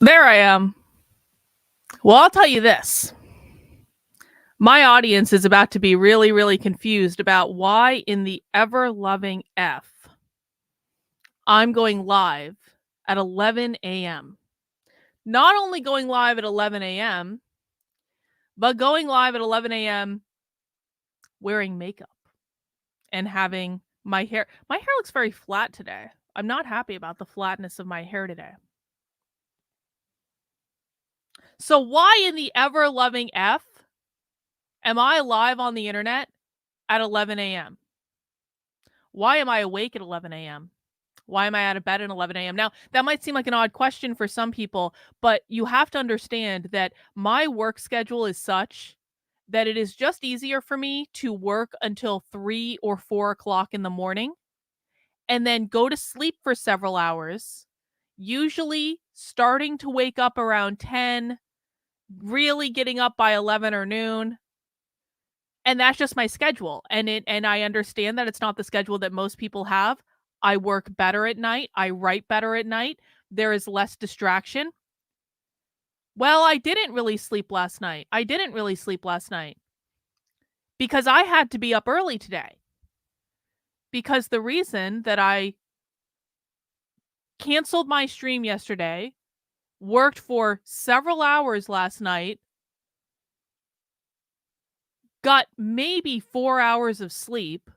There I am. Well, I'll tell you this. My audience is about to be really, really confused about why in the ever-loving F I'm going live at 11 a.m. Not only going live at 11 a.m., but going live at 11 a.m. wearing makeup and having my hair. My hair looks very flat today. I'm not happy about the flatness of my hair today. So why in the ever-loving F am I live on the internet at 11 a.m.? Why am I awake at 11 a.m.? Why am I out of bed at 11 a.m.? Now, that might seem like an odd question for some people, but you have to understand that my work schedule is such that it is just easier for me to work until 3 or 4 o'clock in the morning and then go to sleep for several hours, usually starting to wake up around 10, really getting up by 11 or noon. And that's just my schedule. And I understand that it's not the schedule that most people have. I work better at night. I write better at night. There is less distraction. Well, I didn't really sleep last night. Because I had to be up early today. Because the reason that I canceled my stream yesterday, worked for several hours last night, got maybe 4 hours of sleep,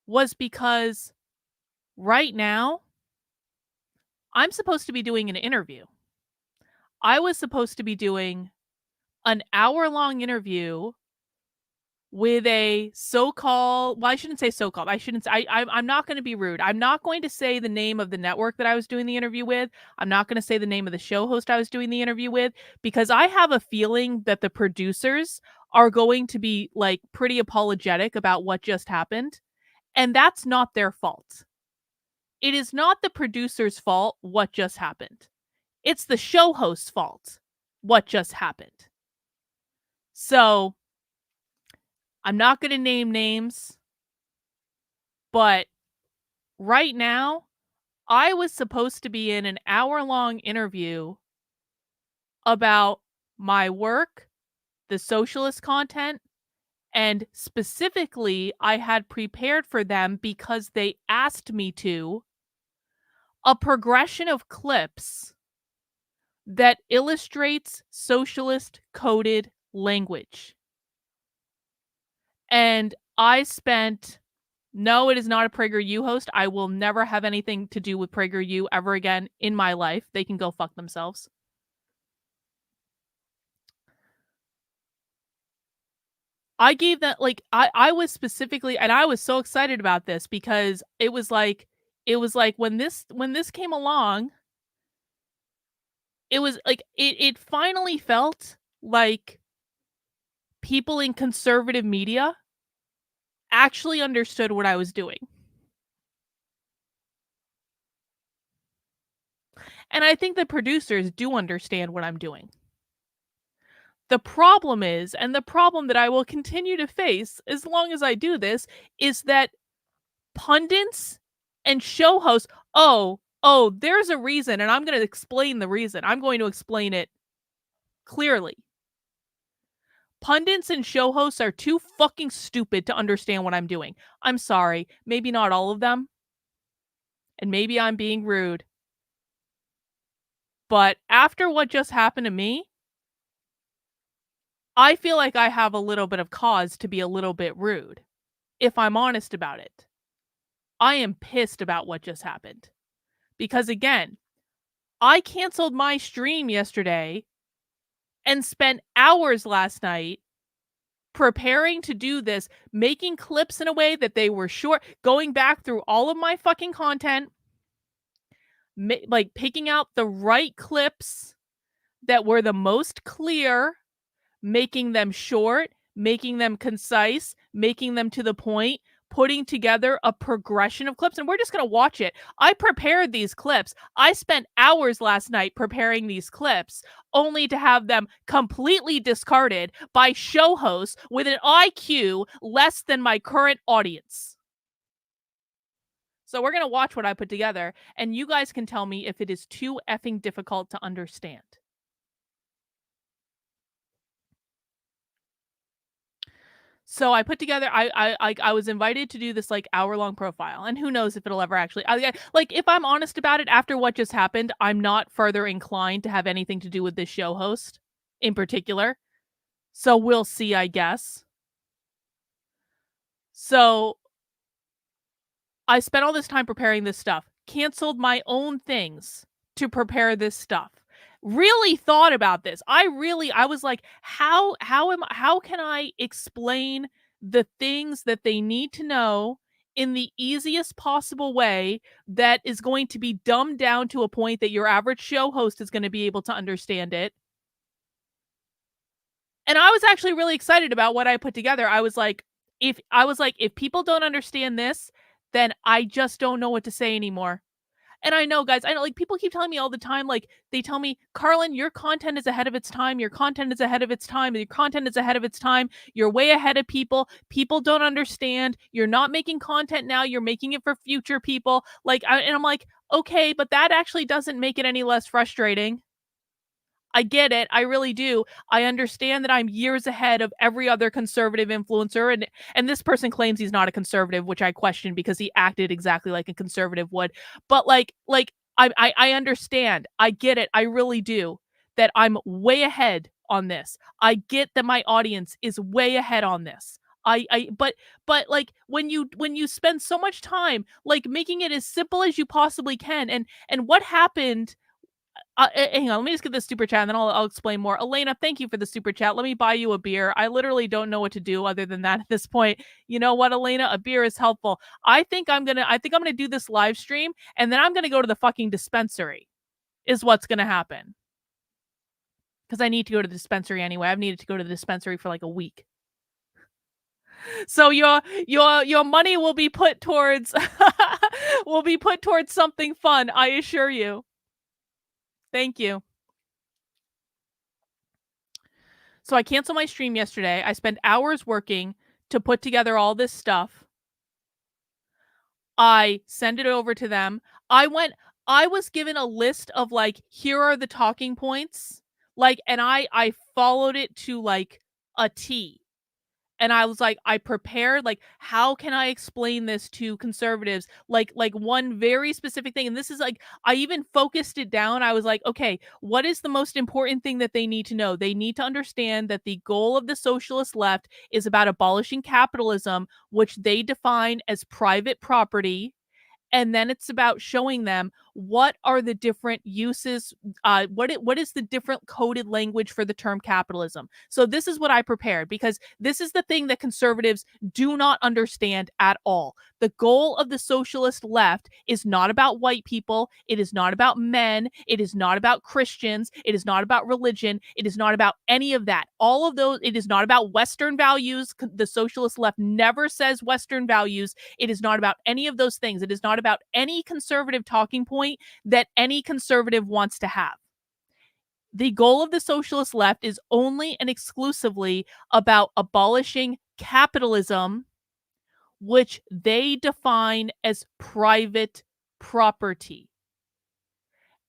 was because right now I'm supposed to be doing an interview. I was supposed to be doing an hour-long interview with a so-called, well, I shouldn't say so-called. I'm not going to be rude. I'm not going to say the name of the network that I was doing the interview with. I'm not going to say the name of the show host I was doing the interview with, because I have a feeling that the producers are going to be like pretty apologetic about what just happened. And that's not their fault. It is not the producer's fault what just happened. It's the show host's fault what just happened. So I'm not going to name names, but right now I was supposed to be in an hour-long interview about my work, the socialist content, and specifically I had prepared for them, because they asked me to, a progression of clips that illustrates socialist coded language. And I spent, no, it is not a PragerU host. I will never have anything to do with PragerU ever again in my life. They can go fuck themselves. I gave that, like, I was specifically, and I was so excited about this because it was like when this came along, it was like it finally felt like people in conservative media actually understood what I was doing. And I think the producers do understand what I'm doing. The problem is, and the problem that I will continue to face as long as I do this, is that pundits and show hosts, there's a reason, and I'm going to explain the reason. I'm going to explain it clearly. Pundits and show hosts are too fucking stupid to understand what I'm doing. I'm sorry. Maybe not all of them. And maybe I'm being rude. But after what just happened to me, I feel like I have a little bit of cause to be a little bit rude, if I'm honest about it. I am pissed about what just happened. Because again, I canceled my stream yesterday and spent hours last night preparing to do this, making clips in a way that they were short, going back through all of my fucking content, like picking out the right clips that were the most clear, making them short, making them concise, making them to the point, putting together a progression of clips, and we're just going to watch it. I prepared these clips. I spent hours last night preparing these clips, only to have them completely discarded by show hosts with an IQ less than my current audience. So we're gonna watch what I put together, and you guys can tell me if it is too effing difficult to understand. So I put together I was invited to do this, like, hour-long profile, and who knows if it'll ever actually like, if I'm honest about it, after what just happened, I'm not further inclined to have anything to do with this show host in particular. So we'll see, I guess. So I spent all this time preparing this stuff, canceled my own things to prepare this stuff. Really thought about this. I was like, how can I explain the things that they need to know in the easiest possible way that is going to be dumbed down to a point that your average show host is going to be able to understand it. And I was actually really excited about what I put together. If people don't understand this, then I just don't know what to say anymore. And I know, guys, I know, like, people keep telling me all the time, like, they tell me, "Carlin, your content is ahead of its time. Your content is ahead of its time. Your content is ahead of its time. You're way ahead of people. People don't understand. You're not making content now. You're making it for future people." And I'm like, okay, but that actually doesn't make it any less frustrating. I get it. I really do. I understand that I'm years ahead of every other conservative influencer, and this person claims he's not a conservative, which I question because he acted exactly like a conservative would. But I understand. I get it. I really do. That I'm way ahead on this. I get that my audience is way ahead on this. But like when you spend so much time like making it as simple as you possibly can, and what happened hang on, let me just get this super chat and then I'll explain more. Elena, thank you for the super chat. Let me buy you a beer. I literally don't know what to do other than that at this point. You know what, Elena? A beer is helpful. I think I'm gonna do this live stream and then I'm gonna go to the fucking dispensary, is what's gonna happen. Because I need to go to the dispensary anyway. I've needed to go to the dispensary for like a week. So your money will be put towards will be put towards something fun, I assure you. Thank you. So I canceled my stream yesterday. I spent hours working to put together all this stuff. I send it over to them. I was given a list of like, here are the talking points. And I followed it to like a T. And I was like, I prepared, like, how can I explain this to conservatives? Like one very specific thing. And this is like, I even focused it down. I was like, okay, what is the most important thing that they need to know? They need to understand that the goal of the socialist left is about abolishing capitalism, which they define as private property, and then it's about showing them what are the different uses, what is the different coded language for the term capitalism. So this is what I prepared because this is the thing that conservatives do not understand at all. The goal of the socialist left is not about white people, it is not about men, it is not about Christians, it is not about religion, it is not about any of that. All of those, it is not about Western values. The socialist left never says Western values. It is not about any of those things. It is not about any conservative talking point that any conservative wants to have. The goal of the socialist left is only and exclusively about abolishing capitalism, which they define as private property.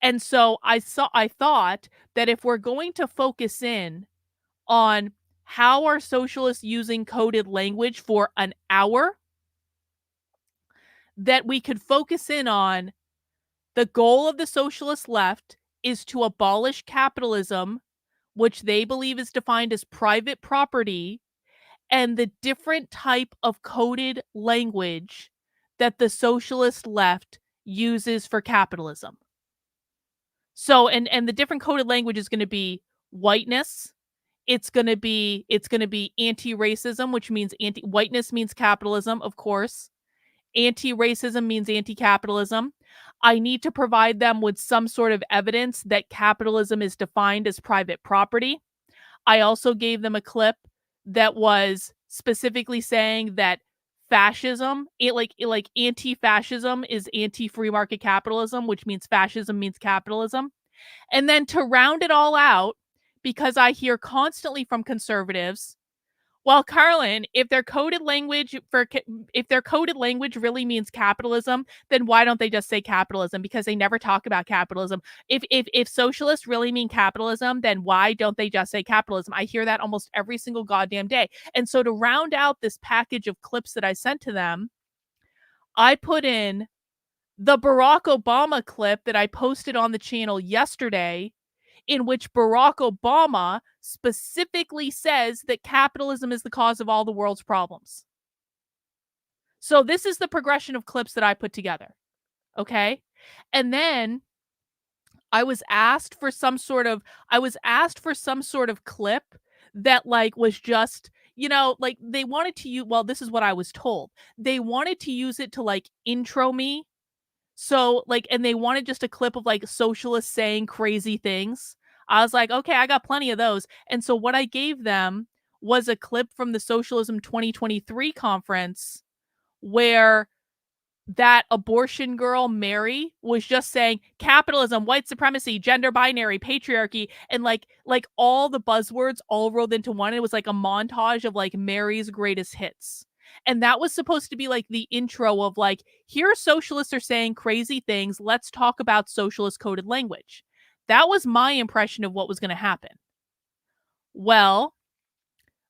And so I thought that if we're going to focus in on how are socialists using coded language for an hour, that we could focus in on the goal of the socialist left is to abolish capitalism, which they believe is defined as private property, and the different type of coded language that the socialist left uses for capitalism. So and the different coded language is going to be whiteness. It's going to be anti-racism, which means whiteness means capitalism, of course. Anti-racism means anti-capitalism. I need to provide them with some sort of evidence that capitalism is defined as private property. I also gave them a clip that was specifically saying that fascism, like anti-fascism is anti-free market capitalism, which means fascism means capitalism. And then to round it all out, because I hear constantly from conservatives, Well, Carlin, if their coded language really means capitalism, then why don't they just say capitalism? Because they never talk about capitalism. If socialists really mean capitalism, then why don't they just say capitalism? I hear that almost every single goddamn day. And so to round out this package of clips that I sent to them, I put in the Barack Obama clip that I posted on the channel yesterday, in which Barack Obama specifically says that capitalism is the cause of all the world's problems. So this is the progression of clips that I put together. Okay? And then I was asked for some sort of clip that like was just, like they wanted to use, well, this is what I was told. They wanted to use it to like intro me. So, like, and they wanted just a clip of like socialists saying crazy things. I was like, okay, I got plenty of those. And so what I gave them was a clip from the Socialism 2023 conference where that abortion girl, Mary, was just saying capitalism, white supremacy, gender binary, patriarchy, and like all the buzzwords all rolled into one. It was like a montage of like Mary's greatest hits. And that was supposed to be like the intro of like, here socialists are saying crazy things. Let's talk about socialist coded language. That was my impression of what was going to happen. Well,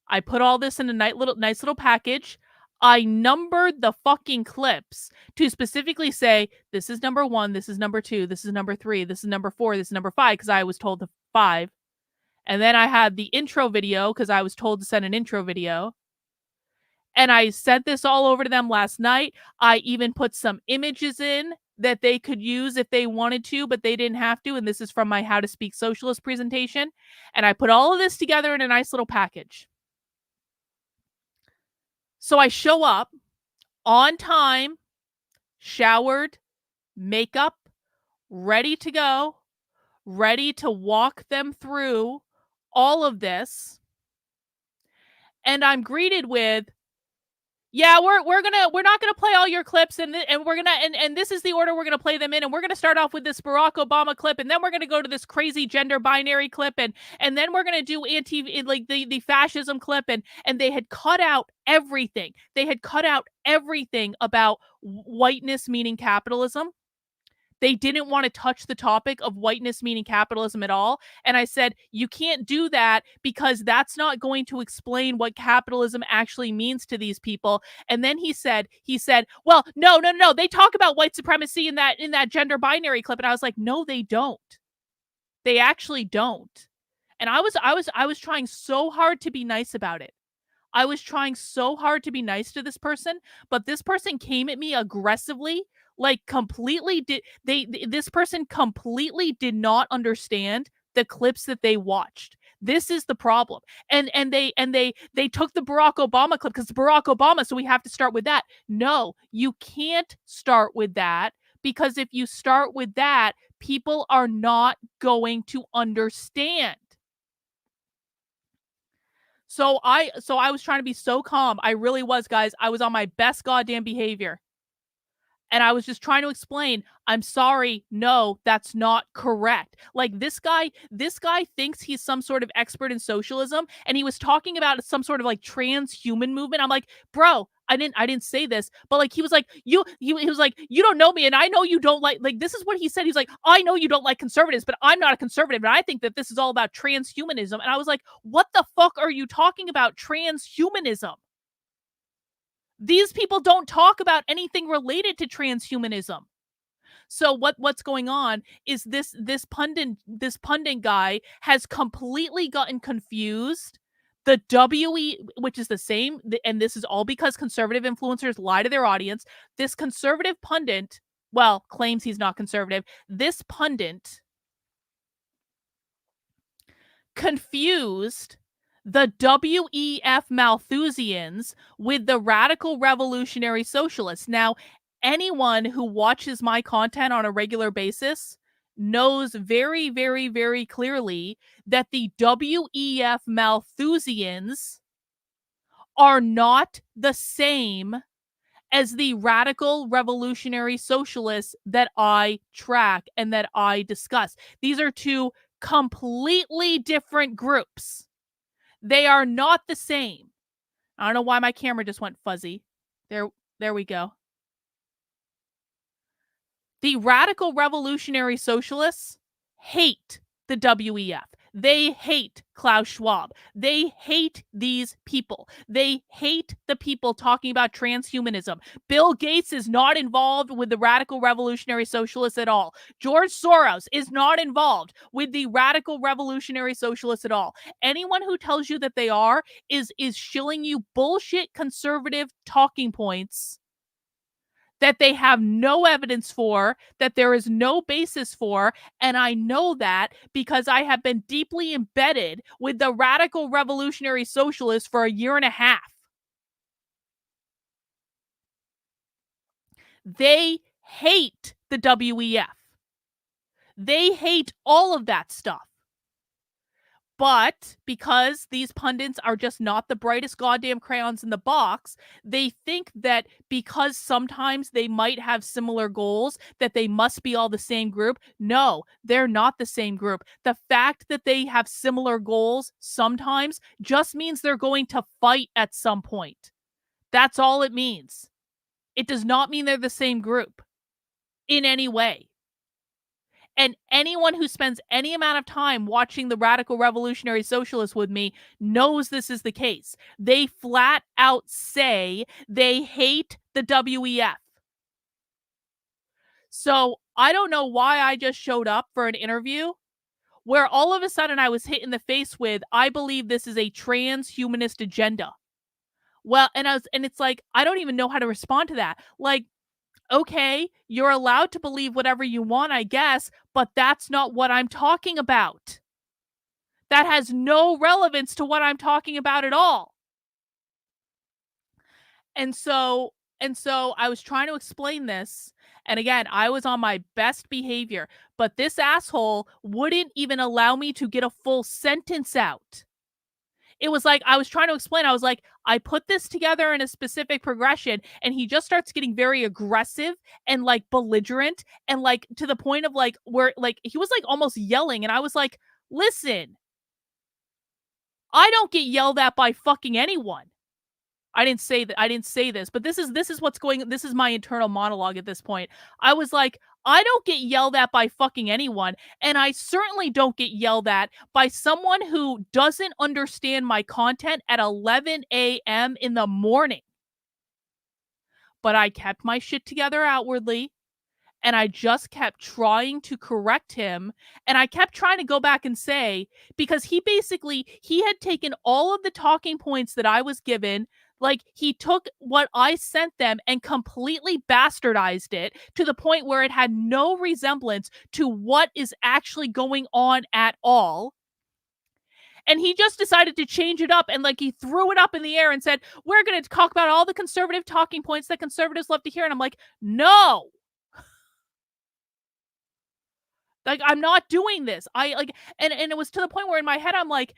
I put all this in a nice little package. I numbered the fucking clips to specifically say, this is number 1, this is number 2, this is number 3, this is number 4, this is number 5, because I was told the 5. And then I had the intro video because I was told to send an intro video. And I sent this all over to them last night. I even put some images in that they could use if they wanted to, but they didn't have to. And this is from my How to Speak Socialist presentation. And I put all of this together in a nice little package. So I show up on time, showered, makeup, ready to go, ready to walk them through all of this. And I'm greeted with, yeah, we're not gonna play all your clips, and we're gonna and this is the order we're gonna play them in, and we're gonna start off with this Barack Obama clip, and then we're gonna go to this crazy gender binary clip, and then we're gonna do like the fascism clip, and they had cut out everything. They had cut out everything about whiteness meaning capitalism. They didn't want to touch the topic of whiteness meaning capitalism at all. And I said, you can't do that because that's not going to explain what capitalism actually means to these people. And then he said, well, no. They talk about white supremacy in that gender binary clip. And I was like, no, they don't. They actually don't. And I was trying so hard to be nice about it. I was trying so hard to be nice to this person, but this person came at me aggressively, like this person completely did not understand the clips that they watched. This is the problem. And they took the Barack Obama clip because Barack Obama, so we have to start with that. No, you can't start with that, because if you start with that, people are not going to understand. So I was trying to be so calm. I really was, guys. I was on my best goddamn behavior. And I was just trying to explain, I'm sorry, no, that's not correct. Like this guy thinks he's some sort of expert in socialism, and he was talking about some sort of like transhuman movement. I'm like, bro, I didn't say this, but like he was like, he was like, you don't know me, and I know you don't like this is what he said. He's like, I know you don't like conservatives, but I'm not a conservative, and I think that this is all about transhumanism. And I was like, what the fuck are you talking about, transhumanism? These people don't talk about anything related to transhumanism. So what's going on is this pundit guy has completely gotten confused. The WE, which is the same, and this is all because conservative influencers lie to their audience. This conservative pundit, well, claims he's not conservative. This pundit confused the WEF Malthusians with the radical revolutionary socialists. Now, anyone who watches my content on a regular basis knows very, very, very clearly that the WEF Malthusians are not the same as the radical revolutionary socialists that I track and that I discuss. These are two completely different groups. They are not the same. I don't know why my camera just went fuzzy. There there we go. The radical revolutionary socialists hate the WEF. They hate Klaus Schwab. They hate these people. They hate the people talking about transhumanism. Bill Gates is not involved with the radical revolutionary socialists at all. George Soros is not involved with the radical revolutionary socialists at all. Anyone who tells you that they are is shilling you bullshit conservative talking points that they have no evidence for, that there is no basis for. And I know that because I have been deeply embedded with the radical revolutionary socialists for a year and a half. They hate the WEF. They hate all of that stuff. But because these pundits are just not the brightest goddamn crayons in the box, they think that because sometimes they might have similar goals, that they must be all the same group. No, they're not the same group. The fact that they have similar goals sometimes just means they're going to fight at some point. That's all it means. It does not mean they're the same group in any way. And anyone who spends any amount of time watching the radical revolutionary socialists with me knows this is the case. They flat out say they hate the WEF. So I don't know why I just showed up for an interview where all of a sudden I was hit in the face with, I believe this is a transhumanist agenda. Well, and it's like, I don't even know how to respond to that. Like, okay, you're allowed to believe whatever you want, I guess, but that's not what I'm talking about. That has no relevance to what I'm talking about at all. And so I was trying to explain this. And again, I was on my best behavior, but this asshole wouldn't even allow me to get a full sentence out. It was like I was trying to explain. I was like, I put this together in a specific progression, and he just starts getting very aggressive and like belligerent and like to the point of like where like he was like almost yelling. And I was like, listen, I don't get yelled at by fucking anyone. I didn't say that. I didn't say this, but this is what's going. This is my internal monologue at this point. I was like, I don't get yelled at by fucking anyone, and I certainly don't get yelled at by someone who doesn't understand my content at 11 a.m. in the morning. But I kept my shit together outwardly, and I just kept trying to correct him, and I kept trying to go back and say, because he had taken all of the talking points that I was given, like he took what I sent them and completely bastardized it to the point where it had no resemblance to what is actually going on at all. And he just decided to change it up, and like he threw it up in the air and said, we're going to talk about all the conservative talking points that conservatives love to hear. And I'm like, no, like, I'm not doing this. I like, and it was to the point where in my head I'm like,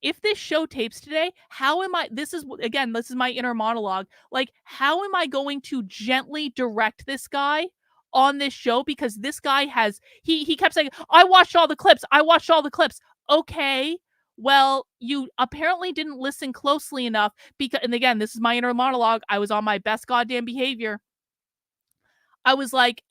if this show tapes today, how am I? This is again, this is my inner monologue. Like, how am I going to gently direct this guy on this show? Because this guy has he kept saying, I watched all the clips. I watched all the clips. Okay. Well, you apparently didn't listen closely enough because, and again, this is my inner monologue. I was on my best goddamn behavior. I was like,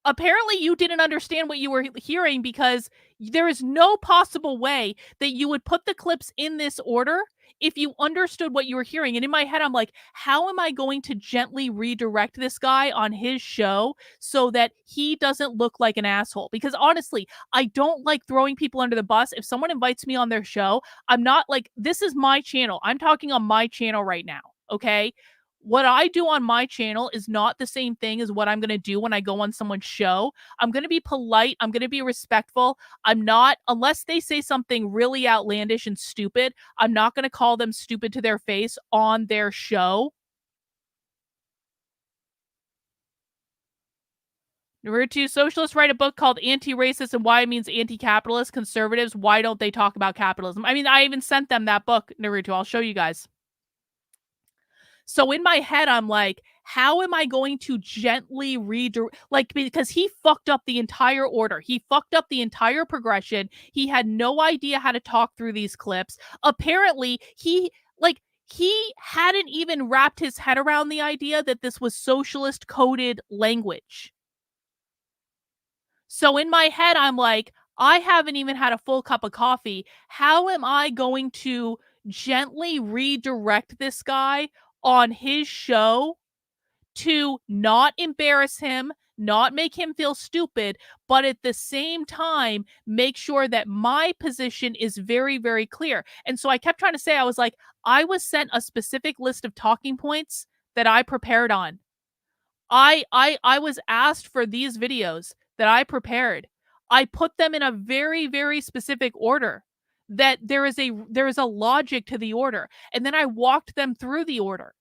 apparently you didn't understand what you were hearing because there is no possible way that you would put the clips in this order if you understood what you were hearing. And in my head, I'm like, how am I going to gently redirect this guy on his show so that he doesn't look like an asshole? Because honestly, I don't like throwing people under the bus. If someone invites me on their show, I'm not like, this is my channel. I'm talking on my channel right now. Okay. What I do on my channel is not the same thing as what I'm going to do when I go on someone's show. I'm going to be polite. I'm going to be respectful. I'm not, unless they say something really outlandish and stupid, I'm not going to call them stupid to their face on their show. Number two, socialists write a book called Anti-Racist and Why It Means Anti-Capitalist. Conservatives, why don't they talk about capitalism? I mean, I even sent them that book, Naruto. I'll show you guys. So in my head, I'm like, how am I going to gently redirect? Like, because he fucked up the entire order. He fucked up the entire progression. He had no idea how to talk through these clips. Apparently, he, like, He hadn't even wrapped his head around the idea that this was socialist coded language. So in my head, I'm like, I haven't even had a full cup of coffee. How am I going to gently redirect this guy on his show to not embarrass him, not make him feel stupid, but at the same time, make sure that my position is very, very clear? And so I kept trying to say, I was like, I was sent a specific list of talking points that I prepared on. I was asked for these videos that I prepared. I put them in a very, very specific order, that there is a logic to the order. And then I walked them through the order.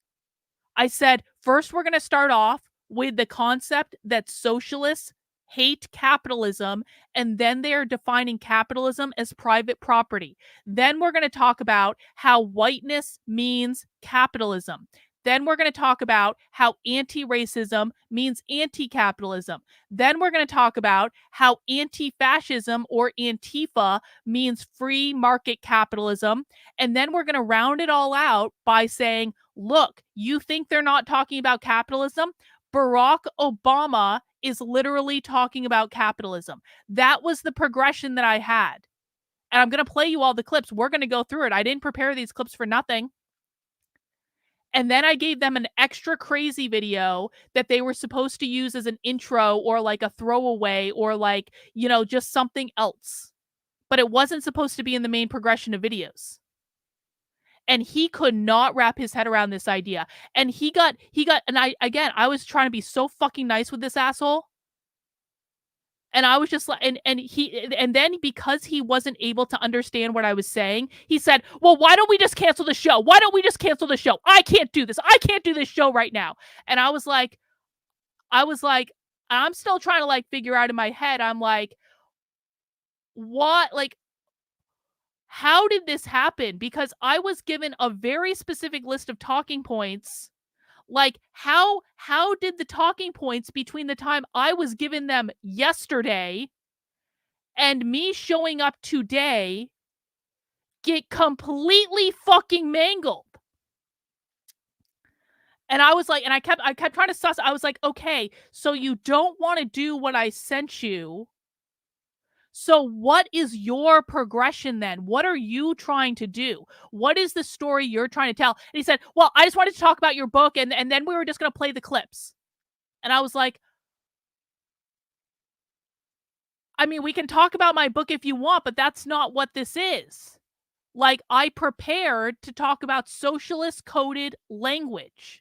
I said, first, we're going to start off with the concept that socialists hate capitalism, and then they are defining capitalism as private property. Then we're going to talk about how whiteness means capitalism. Then we're going to talk about how anti racism means anti capitalism. Then we're going to talk about how anti fascism or Antifa means free market capitalism. And then we're going to round it all out by saying, look, you think they're not talking about capitalism? Barack Obama is literally talking about capitalism. That was the progression that I had. And I'm going to play you all the clips. We're going to go through it. I didn't prepare these clips for nothing. And then I gave them an extra crazy video that they were supposed to use as an intro or like a throwaway or like, just something else. But it wasn't supposed to be in the main progression of videos. And he could not wrap his head around this idea. And and I was trying to be so fucking nice with this asshole. And I was just like, and then because he wasn't able to understand what I was saying, he said, well, why don't we just cancel the show? Why don't we just cancel the show? I can't do this. I can't do this show right now. And I was like, I'm still trying to like figure out in my head. I'm like, what? Like, how did this happen? Because I was given a very specific list of talking points. Like, how did the talking points between the time I was given them yesterday and me showing up today get completely fucking mangled? And I was like, and I kept trying to suss. I was like, okay, so you don't want to do what I sent you. So what is your progression then? What are you trying to do? What is the story you're trying to tell? And he said, well, I just wanted to talk about your book, and then we were just going to play the clips. And I was like, I mean, we can talk about my book if you want, but that's not what this is. Like, I prepared to talk about socialist coded language.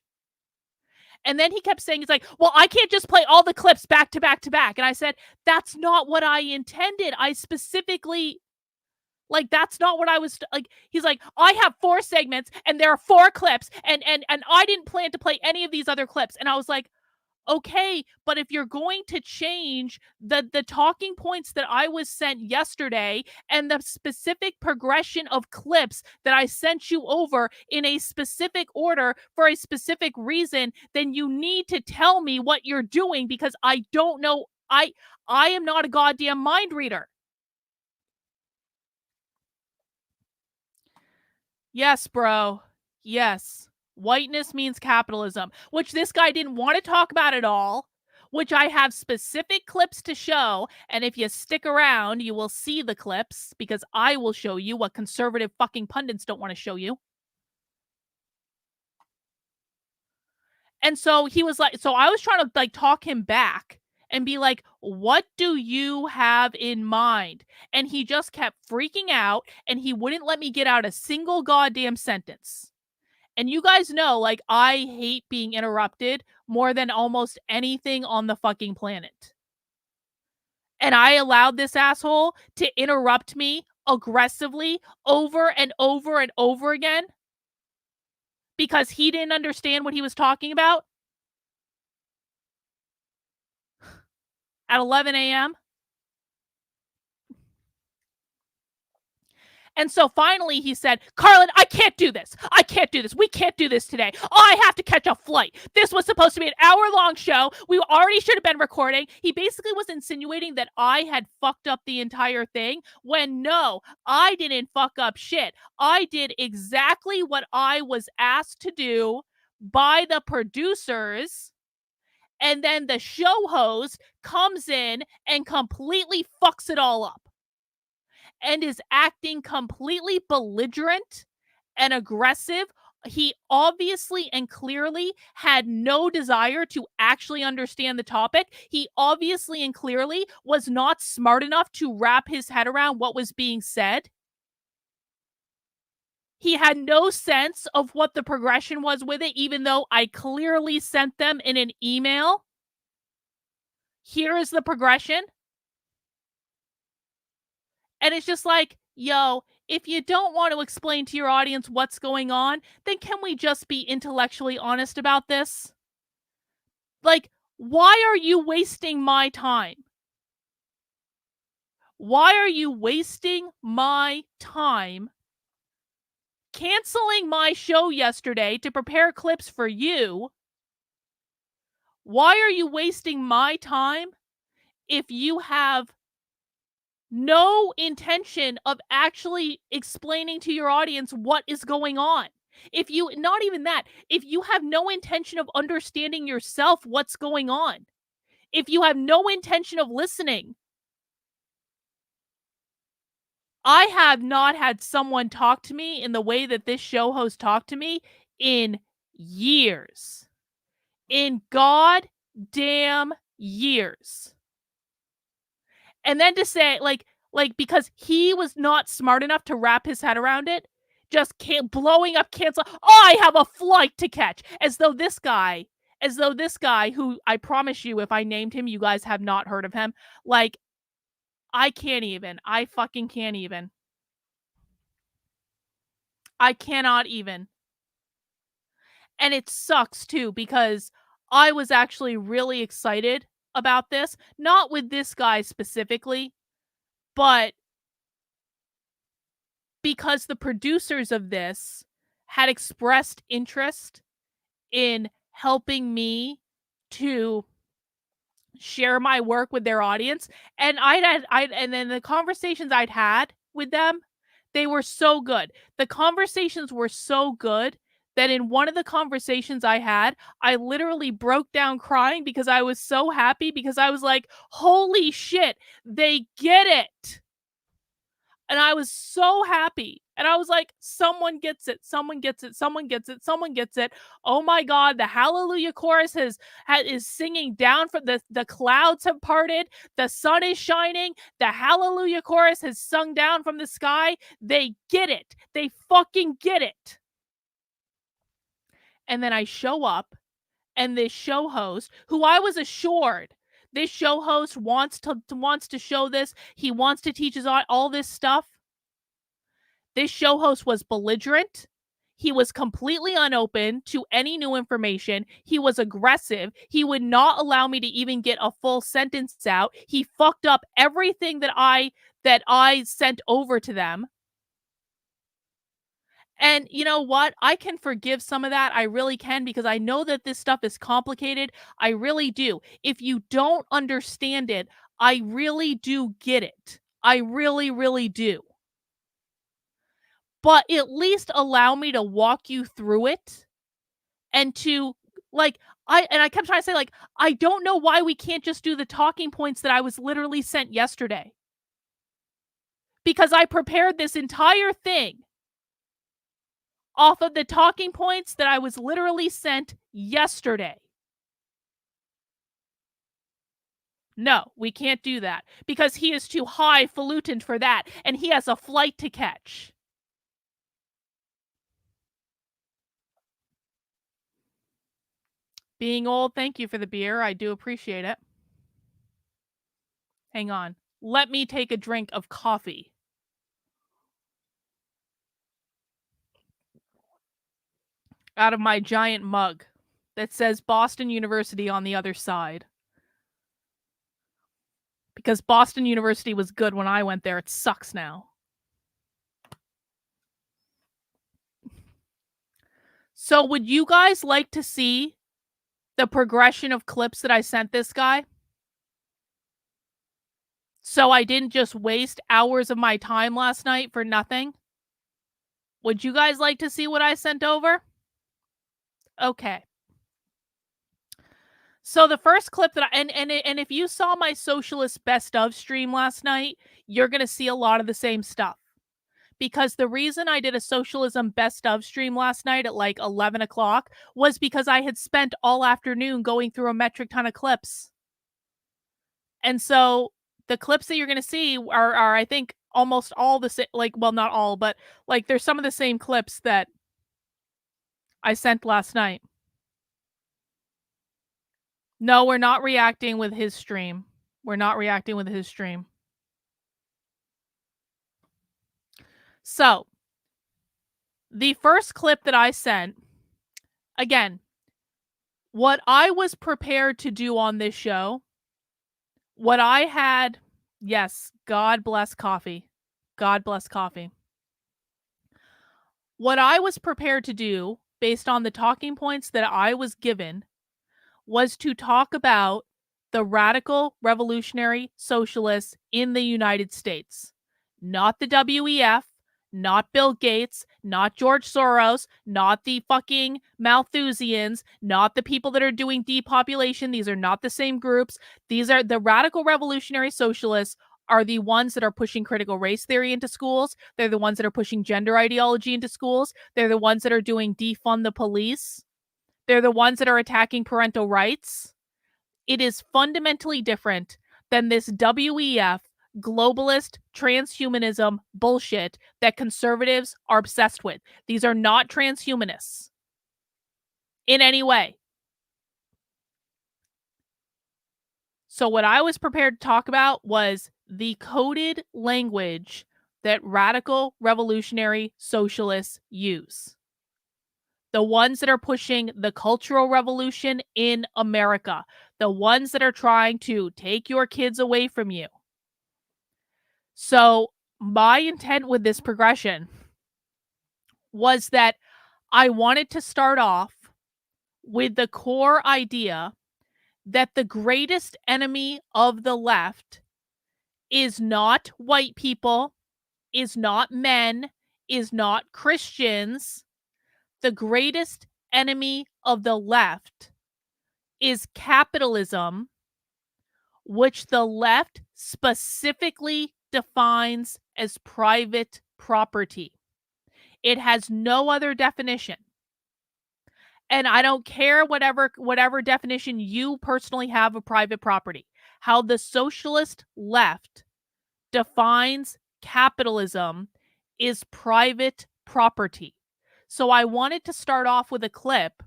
And then he kept saying, he's like, well, I can't just play all the clips back to back to back. And I said, that's not what I intended. I specifically, like, that's not what I was like. He's like, I have 4 segments and there are 4 clips, and I didn't plan to play any of these other clips. And I was like, okay, but if you're going to change the talking points that I was sent yesterday and the specific progression of clips that I sent you over in a specific order for a specific reason, then you need to tell me what you're doing, because I don't know. I am not a goddamn mind reader. Yes, bro. Yes. Whiteness means capitalism, which this guy didn't want to talk about at all, which I have specific clips to show. And if you stick around, you will see the clips, because I will show you what conservative fucking pundits don't want to show you. And so he was like, so I was trying to like talk him back and be like, what do you have in mind? And he just kept freaking out and he wouldn't let me get out a single goddamn sentence. And you guys know, like, I hate being interrupted more than almost anything on the fucking planet. And I allowed this asshole to interrupt me aggressively over and over and over again because he didn't understand what he was talking about at 11 a.m. And so finally he said, Carlin, I can't do this. I can't do this. We can't do this today. I have to catch a flight. This was supposed to be an hour-long show. We already should have been recording. He basically was insinuating that I had fucked up the entire thing when no, I didn't fuck up shit. I did exactly what I was asked to do by the producers. And then the show host comes in and completely fucks it all up and is acting completely belligerent and aggressive. He obviously and clearly had no desire to actually understand the topic. He obviously and clearly was not smart enough to wrap his head around what was being said. He had no sense of what the progression was with it, even though I clearly sent them in an email. Here is the progression. And it's just like, yo, if you don't want to explain to your audience what's going on, then can we just be intellectually honest about this? Like, why are you wasting my time? Why are you wasting my time canceling my show yesterday to prepare clips for you? Why are you wasting my time if you have no intention of actually explaining to your audience what is going on? If you, not even that, if you have no intention of understanding yourself what's going on, if you have no intention of listening, I have not had someone talk to me in the way that this show host talked to me in years. In goddamn years. And then to say, like because he was not smart enough to wrap his head around it, just blowing up cancel. Oh, I have a flight to catch. As though this guy, who I promise you, if I named him, you guys have not heard of him. Like, I can't even. I fucking can't even. I cannot even. And it sucks too, because I was actually really excited about this. Not with this guy specifically, but because the producers of this had expressed interest in helping me to share my work with their audience. And and then the conversations I'd had with them, they were so good. The conversations were so good that in one of the conversations I had, I literally broke down crying because I was so happy, because I was like, holy shit, they get it. And I was so happy. And I was like, someone gets it. Someone gets it. Someone gets it. Someone gets it. Oh my God. The hallelujah chorus is singing down from the clouds have parted. The sun is shining. The hallelujah chorus has sung down from the sky. They get it. They fucking get it. And then I show up, and this show host, who I was assured this show host wants to show this. He wants to teach us all this stuff. This show host was belligerent. He was completely unopen to any new information. He was aggressive. He would not allow me to even get a full sentence out. He fucked up everything that I sent over to them. And you know what? I can forgive some of that. I really can, because I know that this stuff is complicated. I really do. If you don't understand it, I really do get it. I really, really do. But at least allow me to walk you through it, and to, like, I kept trying to say, like, I don't know why we can't just do the talking points that I was literally sent yesterday. Because I prepared this entire thing off of the talking points that I was literally sent yesterday. No, we can't do that, because he is too highfalutin for that, and he has a flight to catch. Being old, thank you for the beer. I do appreciate it. Hang on. Let me take a drink of coffee. Out of my giant mug that says Boston University on the other side. Because Boston University was good when I went there. It sucks now. So would you guys like to see the progression of clips that I sent this guy? So I didn't just waste hours of my time last night for nothing? Would you guys like to see what I sent over? Okay. So the first clip that and if you saw my socialist best of stream last night, you're going to see a lot of the same stuff. Because the reason I did a socialism best of stream last night at like 11 o'clock was because I had spent all afternoon going through a metric ton of clips. And so the clips that you're going to see are I think almost all the same, like, well, not all, but like there's some of the same clips that I sent last night. No, we're not reacting with his stream. We're not reacting with his stream. So, the first clip that I sent, again, what I was prepared to do on this show, what I had, yes, God bless coffee. God bless coffee. What I was prepared to do, based on the talking points that I was given, was to talk about the radical revolutionary socialists in the United States. Not the WEF, not Bill Gates, not George Soros, not the fucking Malthusians, not the people that are doing depopulation. These are not the same groups. These are the radical revolutionary socialists are the ones that are pushing critical race theory into schools. They're the ones that are pushing gender ideology into schools. They're the ones that are doing defund the police. They're the ones that are attacking parental rights. It is fundamentally different than this WEF globalist transhumanism bullshit that conservatives are obsessed with. These are not transhumanists in any way. So what I was prepared to talk about was the coded language that radical revolutionary socialists use. The ones that are pushing the cultural revolution in America, the ones that are trying to take your kids away from you. So my intent with this progression was that I wanted to start off with the core idea that the greatest enemy of the left is not white people, is not men, is not Christians. The greatest enemy of the left is capitalism, which the left specifically defines as private property. It has no other definition. And I don't care whatever definition you personally have of private property. How the socialist left defines capitalism is private property. So I wanted to start off with a clip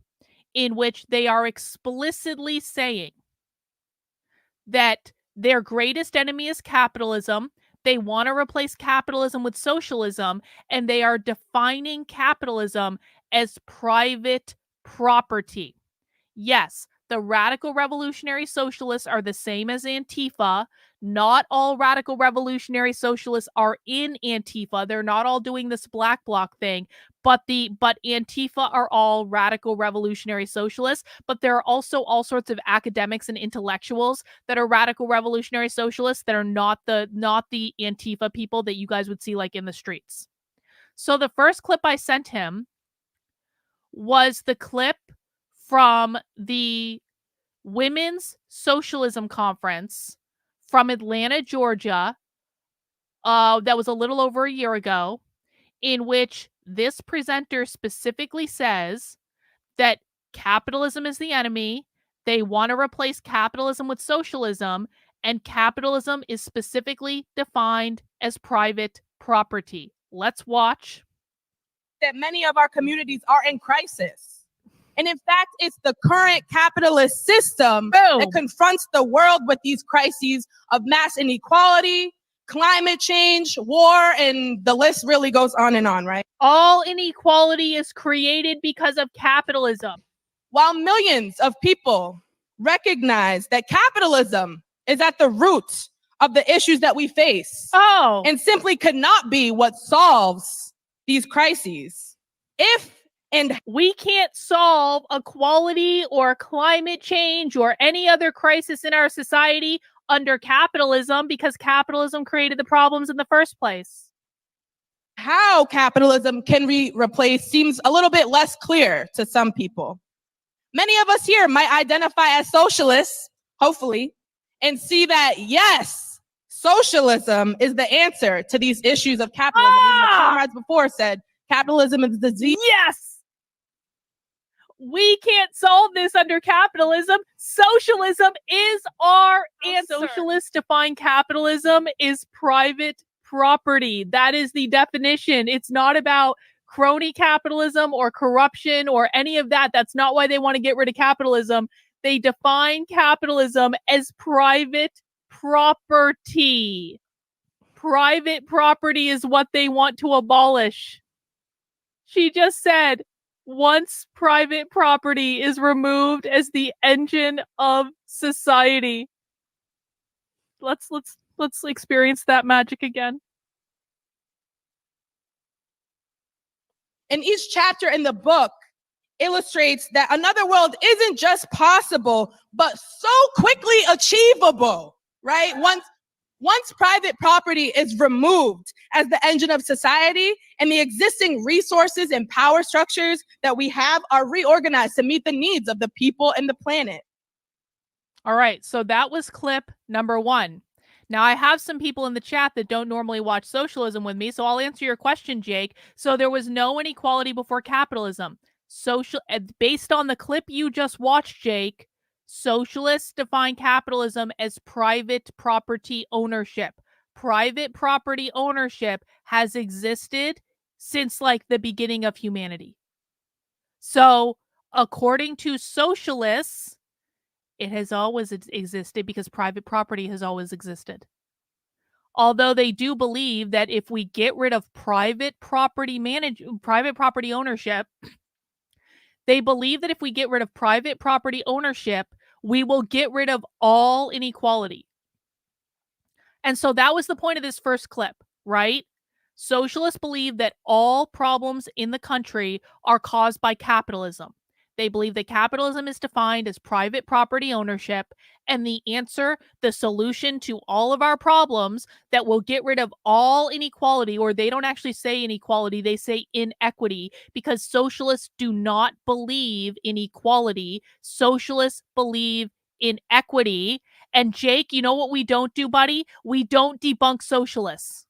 in which they are explicitly saying that their greatest enemy is capitalism. They want to replace capitalism with socialism, and they are defining capitalism as private property. Yes, the radical revolutionary socialists are the same as Antifa. Not all radical revolutionary socialists are in Antifa. They're not all doing this black bloc thing, but Antifa are all radical revolutionary socialists. But there are also all sorts of academics and intellectuals that are radical revolutionary socialists that are not the Antifa people that you guys would see like in the streets. So the first clip I sent him was the clip from the Women's Socialism Conference from Atlanta, Georgia, that was a little over a year ago, in which this presenter specifically says that capitalism is the enemy. They want to replace capitalism with socialism, and capitalism is specifically defined as private property. Let's watch. That many of our communities are in crisis. And in fact, it's the current capitalist system that confronts the world with these crises of mass inequality, climate change, war, and the list really goes on and on, right? All inequality is created because of capitalism. While millions of people recognize that capitalism is at the root of the issues that we face, and simply could not be what solves these crises. If And we can't solve equality or climate change or any other crisis in our society under capitalism because capitalism created the problems in the first place. How capitalism can be replaced seems a little bit less clear to some people. Many of us here might identify as socialists, hopefully, and see that, yes, socialism is the answer to these issues of capitalism. Even the comrades before said capitalism is the disease. Yes! We can't solve this under capitalism. Socialism is our answer. Socialists define capitalism is private property. That is the definition. It's not about crony capitalism or corruption or any of that. That's not why they want to get rid of capitalism. They define capitalism as private property. Private property is what they want to abolish. She just said, once private property is removed as the engine of society. Let's experience that magic again. And each chapter in the book illustrates that another world isn't just possible, but so quickly achievable, right? Once private property is removed as the engine of society and the existing resources and power structures that we have are reorganized to meet the needs of the people and the planet. All right, so that was clip number 1. Now, I have some people in the chat that don't normally watch socialism with me, so I'll answer your question, Jake. So there was no inequality before capitalism. Based on the clip you just watched, Jake, socialists define capitalism as private property ownership. Private property ownership has existed since like the beginning of humanity. So, according to socialists, it has always existed because private property has always existed. Although they do believe that if we get rid of private property ownership, they believe that if we get rid of private property ownership, we will get rid of all inequality. And so that was the point of this first clip, right? Socialists believe that all problems in the country are caused by capitalism. They believe that capitalism is defined as private property ownership, and the answer, the solution to all of our problems that will get rid of all inequality, or they don't actually say inequality, they say inequity, because socialists do not believe in equality. Socialists believe in equity. And Jake, you know what we don't do, buddy? We don't debunk socialists.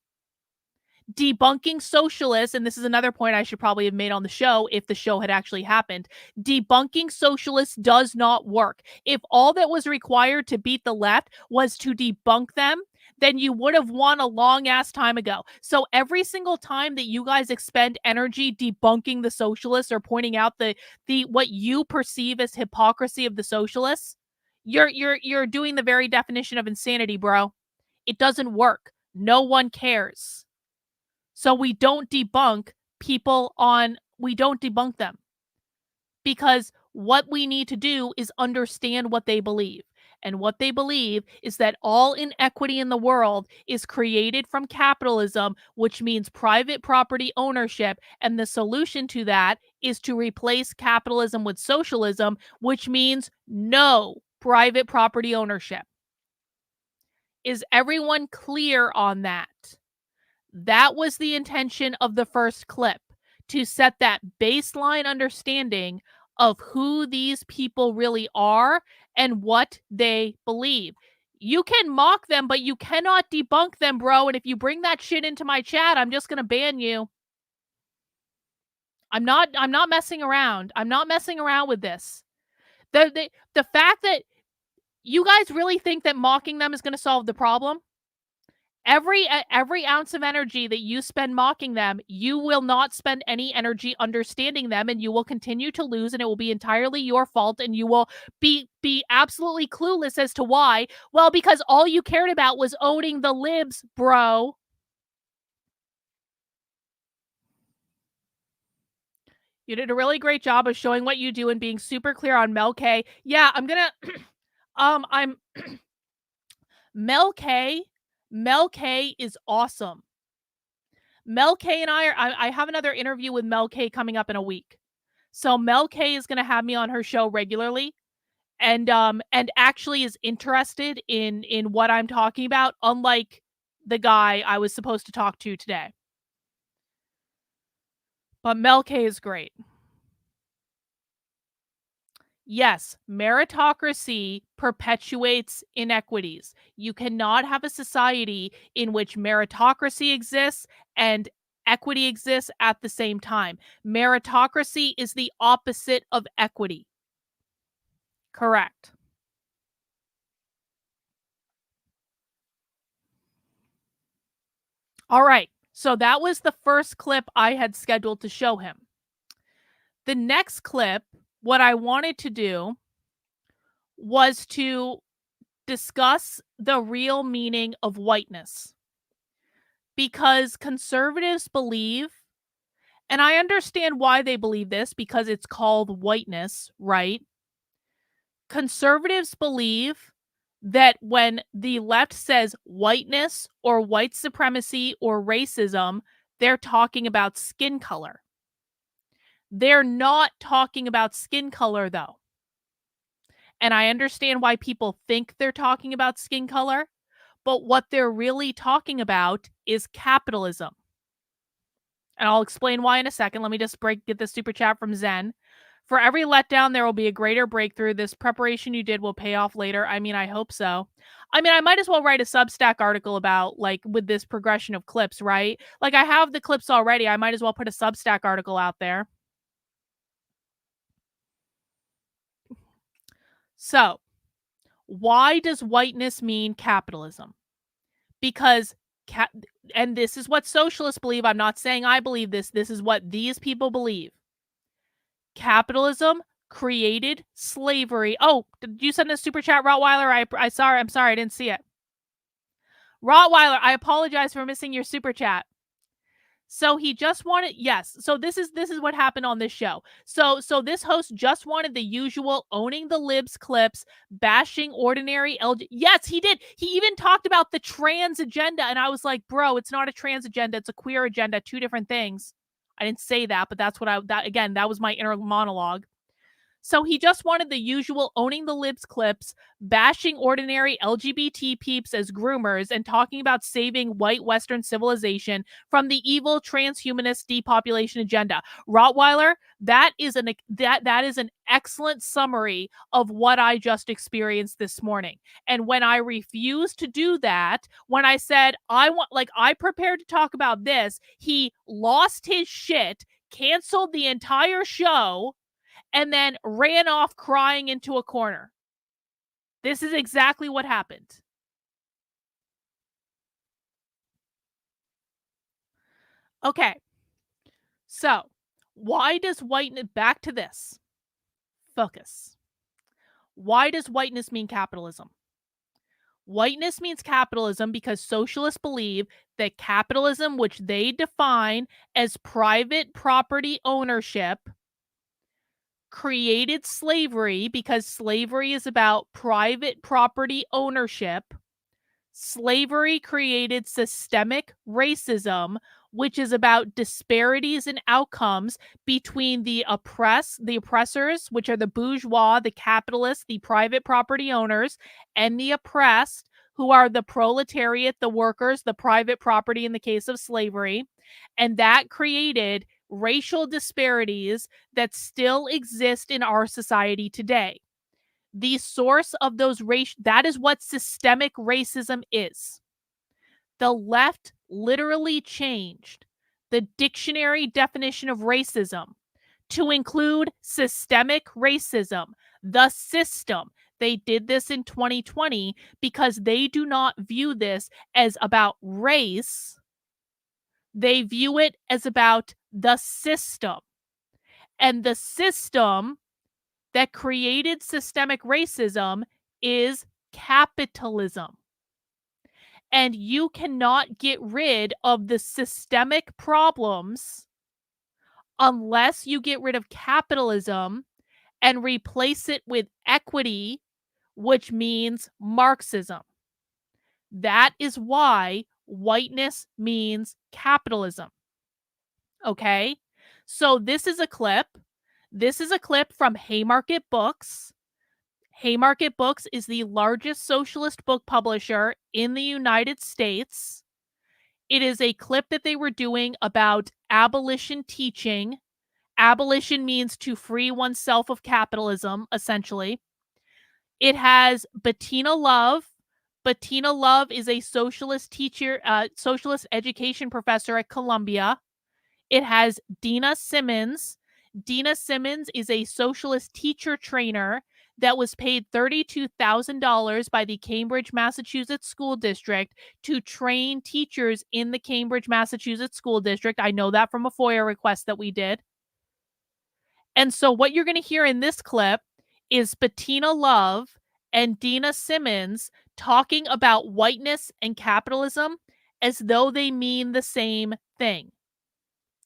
Debunking socialists, and this is another point I should probably have made on the show if the show had actually happened, debunking socialists does not work. If all that was required to beat the left was to debunk them, then you would have won a long ass time ago. So every single time that you guys expend energy debunking the socialists or pointing out the what you perceive as hypocrisy of the socialists, you're doing the very definition of insanity, bro. It doesn't work. No one cares. So we don't debunk we don't debunk them. Because what we need to do is understand what they believe. And what they believe is that all inequity in the world is created from capitalism, which means private property ownership. And the solution to that is to replace capitalism with socialism, which means no private property ownership. Is everyone clear on that? That was the intention of the first clip, to set that baseline understanding of who these people really are and what they believe. You can mock them, but you cannot debunk them, bro. And if you bring that shit into my chat, I'm just going to ban you. I'm not messing around. I'm not messing around with this. The fact that you guys really think that mocking them is going to solve the problem? Every ounce of energy that you spend mocking them, you will not spend any energy understanding them, and you will continue to lose, and it will be entirely your fault, and you will be absolutely clueless as to why. Well, because all you cared about was owning the libs, bro. You did a really great job of showing what you do and being super clear on Mel K. Yeah, I'm gonna I'm Mel K is awesome. Mel K and I have another interview with Mel K coming up in a week. So Mel K is going to have me on her show regularly, and actually is interested in what I'm talking about, unlike the guy I was supposed to talk to today. But Mel K is great. Yes, meritocracy perpetuates inequities. You cannot have a society in which meritocracy exists and equity exists at the same time. Meritocracy is the opposite of equity. Correct. All right. So that was the first clip I had scheduled to show him. The next clip, what I wanted to do was to discuss the real meaning of whiteness. Because conservatives believe, and I understand why they believe this because it's called whiteness, right? Conservatives believe that when the left says whiteness or white supremacy or racism, they're talking about skin color. They're not talking about skin color, though. And I understand why people think they're talking about skin color, but what they're really talking about is capitalism. And I'll explain why in a second. Let me just get this super chat from Zen. For every letdown, there will be a greater breakthrough. This preparation you did will pay off later. I mean, I hope so. I mean, I might as well write a Substack article about, like, with this progression of clips, right? Like, I have the clips already. I might as well put a Substack article out there. So, why does whiteness mean capitalism? Because and this is what socialists believe. I'm not saying I believe this. This is what these people believe. Capitalism created slavery. Oh, did you send a super chat, Rottweiler? I'm sorry, I didn't see it. Rottweiler, I apologize for missing your super chat. So he just wanted, yes. So this is what happened on this show. So this host just wanted the usual owning the libs clips, bashing ordinary LG. Yes, he did. He even talked about the trans agenda, and I was like, bro, it's not a trans agenda, it's a queer agenda, two different things. I didn't say that, but that's what that was my inner monologue. So he just wanted the usual owning the libs clips, bashing ordinary LGBT peeps as groomers, and talking about saving white Western civilization from the evil transhumanist depopulation agenda. Rottweiler, that is an excellent summary of what I just experienced this morning. And when I refused to do that, when I said I prepared to talk about this, he lost his shit, canceled the entire show, and then ran off crying into a corner. This is exactly what happened. Okay. So, why does whiteness, back to this. Focus. Why does whiteness mean capitalism? Whiteness means capitalism because socialists believe that capitalism, which they define as private property ownership, created slavery because slavery is about private property ownership. Slavery created systemic racism, which is about disparities in outcomes between the oppressors, which are the bourgeois, the capitalists, the private property owners, and the oppressed, who are the proletariat, the workers, the private property in the case of slavery. And that created racial disparities that still exist in our society today. The source of those that is what systemic racism is. The left literally changed the dictionary definition of racism to include systemic racism, the system. They did this in 2020 because they do not view this as about race. They view it as about the system. And the system that created systemic racism is capitalism. And you cannot get rid of the systemic problems unless you get rid of capitalism and replace it with equity, which means Marxism. That is why whiteness means capitalism. Okay? So this is a clip This is a clip from Haymarket Books. Haymarket Books is the largest socialist book publisher in the United States. It is a clip that they were doing about abolition teaching. Abolition means to free oneself of capitalism, essentially. It has Bettina Love. Bettina Love is a socialist teacher, socialist education professor at Columbia. It has Dina Simmons. Dina Simmons is a socialist teacher trainer that was paid $32,000 by the Cambridge, Massachusetts School District to train teachers in the Cambridge, Massachusetts School District. I know that from a FOIA request that we did. And so what you're going to hear in this clip is Bettina Love and Dina Simmons talking about whiteness and capitalism as though they mean the same thing.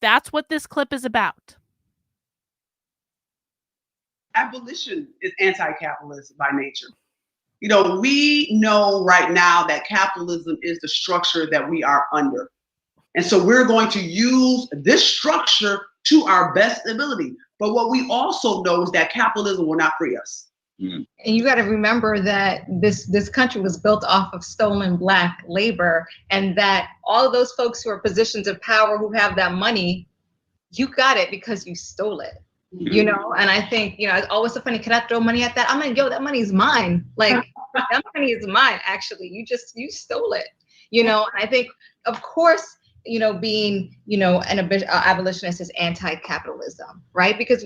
That's what this clip is about. Abolition is anti-capitalist by nature. You know, we know right now that capitalism is the structure that we are under. And so we're going to use this structure to our best ability. But what we also know is that capitalism will not free us. And you got to remember that this country was built off of stolen Black labor, and that all of those folks who are positions of power who have that money, you got it because you stole it. You know, and I think, you know, it's always so funny. Can I throw money at that? I'm like, yo, that money's mine. Like, that money is mine, actually. You stole it. You know, and I think, of course, you know, being, you know, an abolitionist is anti-capitalism, right? Because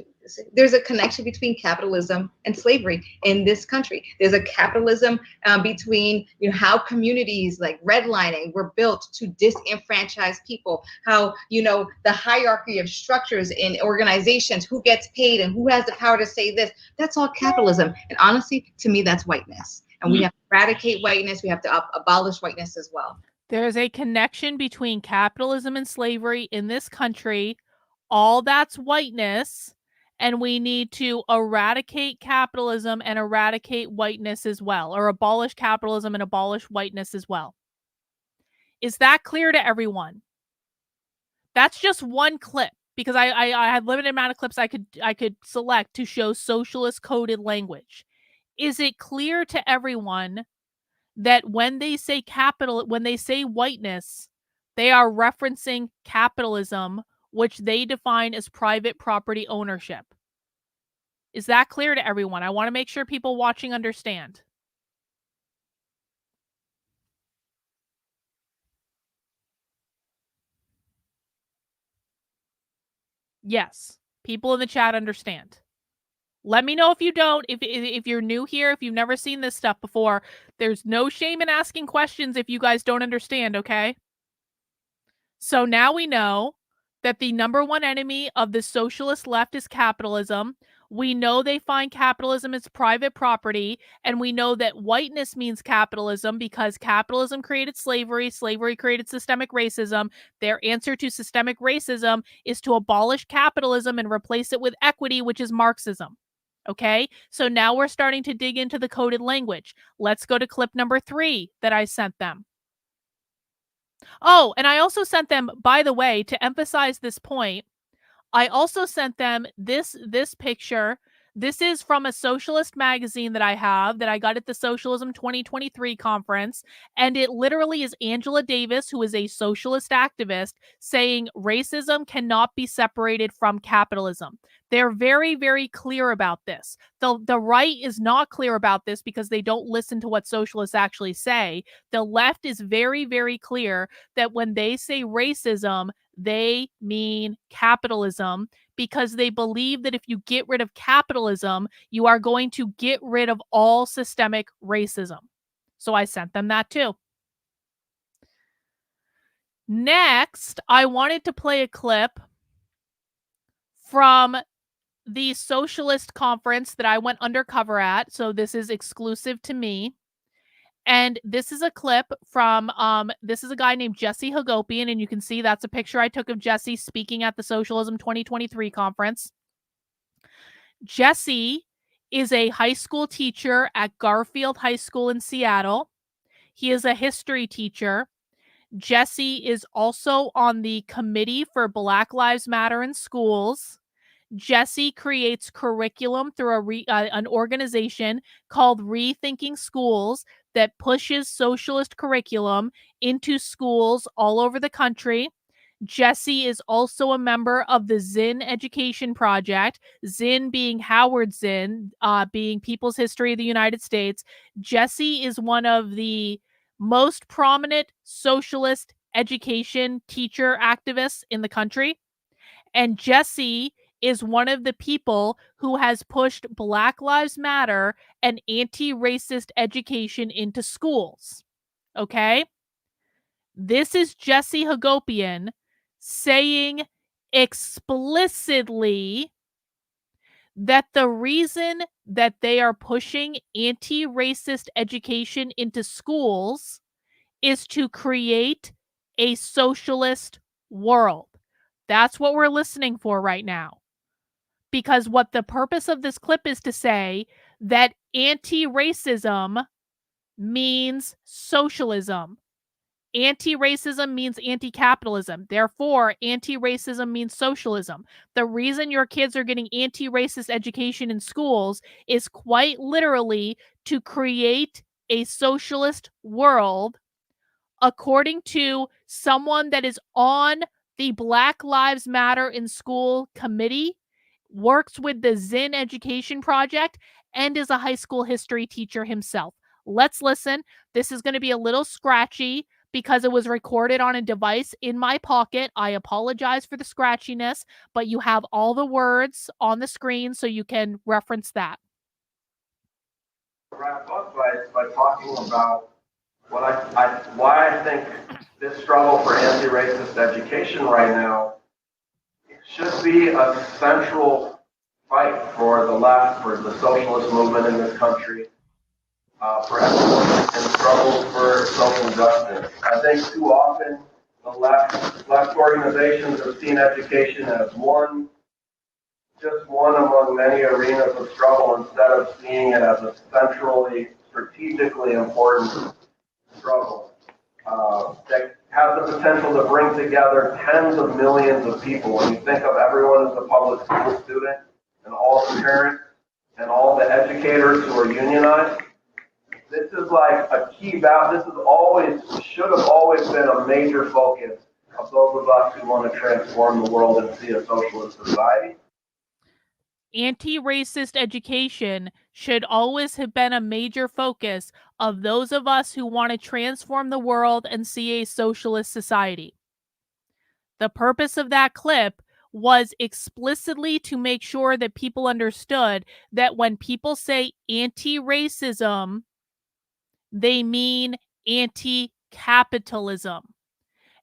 there's a connection between capitalism and slavery in this country. There's a capitalism between, you know, how communities like redlining were built to disenfranchise people, how, you know, the hierarchy of structures in organizations, who gets paid and who has the power to say this, that's all capitalism. And honestly, to me, that's whiteness. And we have to eradicate whiteness. We have to abolish whiteness as well. There is a connection between capitalism and slavery in this country. All that's whiteness, and we need to eradicate capitalism and eradicate whiteness as well, or abolish capitalism and abolish whiteness as well. Is that clear to everyone? That's just one clip, because I had limited amount of clips I could select to show socialist coded language. Is it clear to everyone that when they say when they say whiteness, they are referencing capitalism, which they define as private property ownership? Is that clear to everyone? I want to make sure people watching understand. Yes, people in the chat understand. Let me know if you don't. If you're new here, if you've never seen this stuff before, there's no shame in asking questions if you guys don't understand, okay? So now we know that the number one enemy of the socialist left is capitalism. We know they find capitalism as private property, and we know that whiteness means capitalism because capitalism created slavery, slavery created systemic racism. Their answer to systemic racism is to abolish capitalism and replace it with equity, which is Marxism. Okay, so now we're starting to dig into the coded language. Let's go to clip number 3 that I sent them. Oh, and I also sent them, by the way, to emphasize this point, I also sent them this picture. This is from a socialist magazine that I have that I got at the Socialism 2023 conference. And it literally is Angela Davis, who is a socialist activist, saying racism cannot be separated from capitalism. They're very, very clear about this. The right is not clear about this because they don't listen to what socialists actually say. The left is very, very clear that when they say racism, they mean capitalism, because they believe that if you get rid of capitalism, you are going to get rid of all systemic racism. So I sent them that too. Next, I wanted to play a clip from the socialist conference that I went undercover at. So this is exclusive to me. And this is a clip from, this is a guy named Jesse Hagopian, and you can see that's a picture I took of Jesse speaking at the Socialism 2023 conference. Jesse is a high school teacher at Garfield High School in Seattle. He is a history teacher. Jesse is also on the committee for Black Lives Matter in schools. Jesse creates curriculum through an organization called Rethinking Schools that pushes socialist curriculum into schools all over the country. Jesse is also a member of the Zinn Education Project, Zinn being Howard Zinn, being People's History of the United States. Jesse is one of the most prominent socialist education teacher activists in the country. And Jesse is one of the people who has pushed Black Lives Matter and anti-racist education into schools. Okay? This is Jesse Hagopian saying explicitly that the reason that they are pushing anti-racist education into schools is to create a socialist world. That's what we're listening for right now. Because what the purpose of this clip is to say that anti-racism means socialism. Anti-racism means anti-capitalism. Therefore, anti-racism means socialism. The reason your kids are getting anti-racist education in schools is quite literally to create a socialist world, according to someone that is on the Black Lives Matter in School committee, works with the Zinn Education Project, and is a high school history teacher himself. Let's listen. This is going to be a little scratchy because it was recorded on a device in my pocket. I apologize for the scratchiness, but you have all the words on the screen so you can reference that. Wrap up by talking about why I think this struggle for anti-racist education right now should be a central fight for the left, for the socialist movement in this country, for everyone, and struggles for social justice. I think too often the left organizations have seen education as just one among many arenas of struggle, instead of seeing it as a centrally, strategically important struggle that has the potential to bring together tens of millions of people. When you think of everyone as a public school student, and all the parents, and all the educators who are unionized, this is like a key value. This should have always been a major focus of those of us who want to transform the world and see a socialist society. Anti-racist education should always have been a major focus of those of us who want to transform the world and see a socialist society. The purpose of that clip was explicitly to make sure that people understood that when people say anti-racism, they mean anti-capitalism.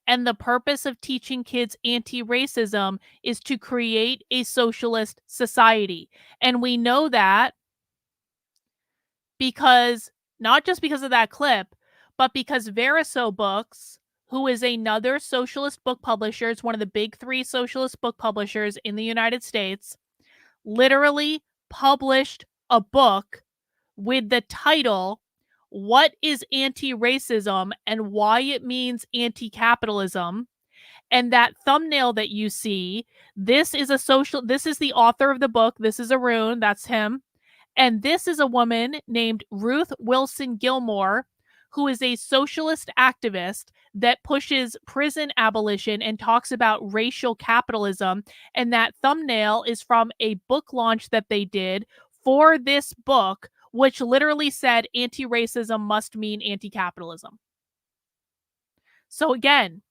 And the purpose of teaching kids anti-racism is to create a socialist society. And we know that because, not just because of that clip, but because Veriso Books, who is another socialist book publisher, it's one of the big 3 socialist book publishers in the United States, literally published a book with the title, "What is Anti-Racism and Why It Means Anti-Capitalism?" And that thumbnail that you see, this is the author of the book. This is Arun, that's him. And this is a woman named Ruth Wilson Gilmore, who is a socialist activist that pushes prison abolition and talks about racial capitalism. And that thumbnail is from a book launch that they did for this book, which literally said anti-racism must mean anti-capitalism. So again,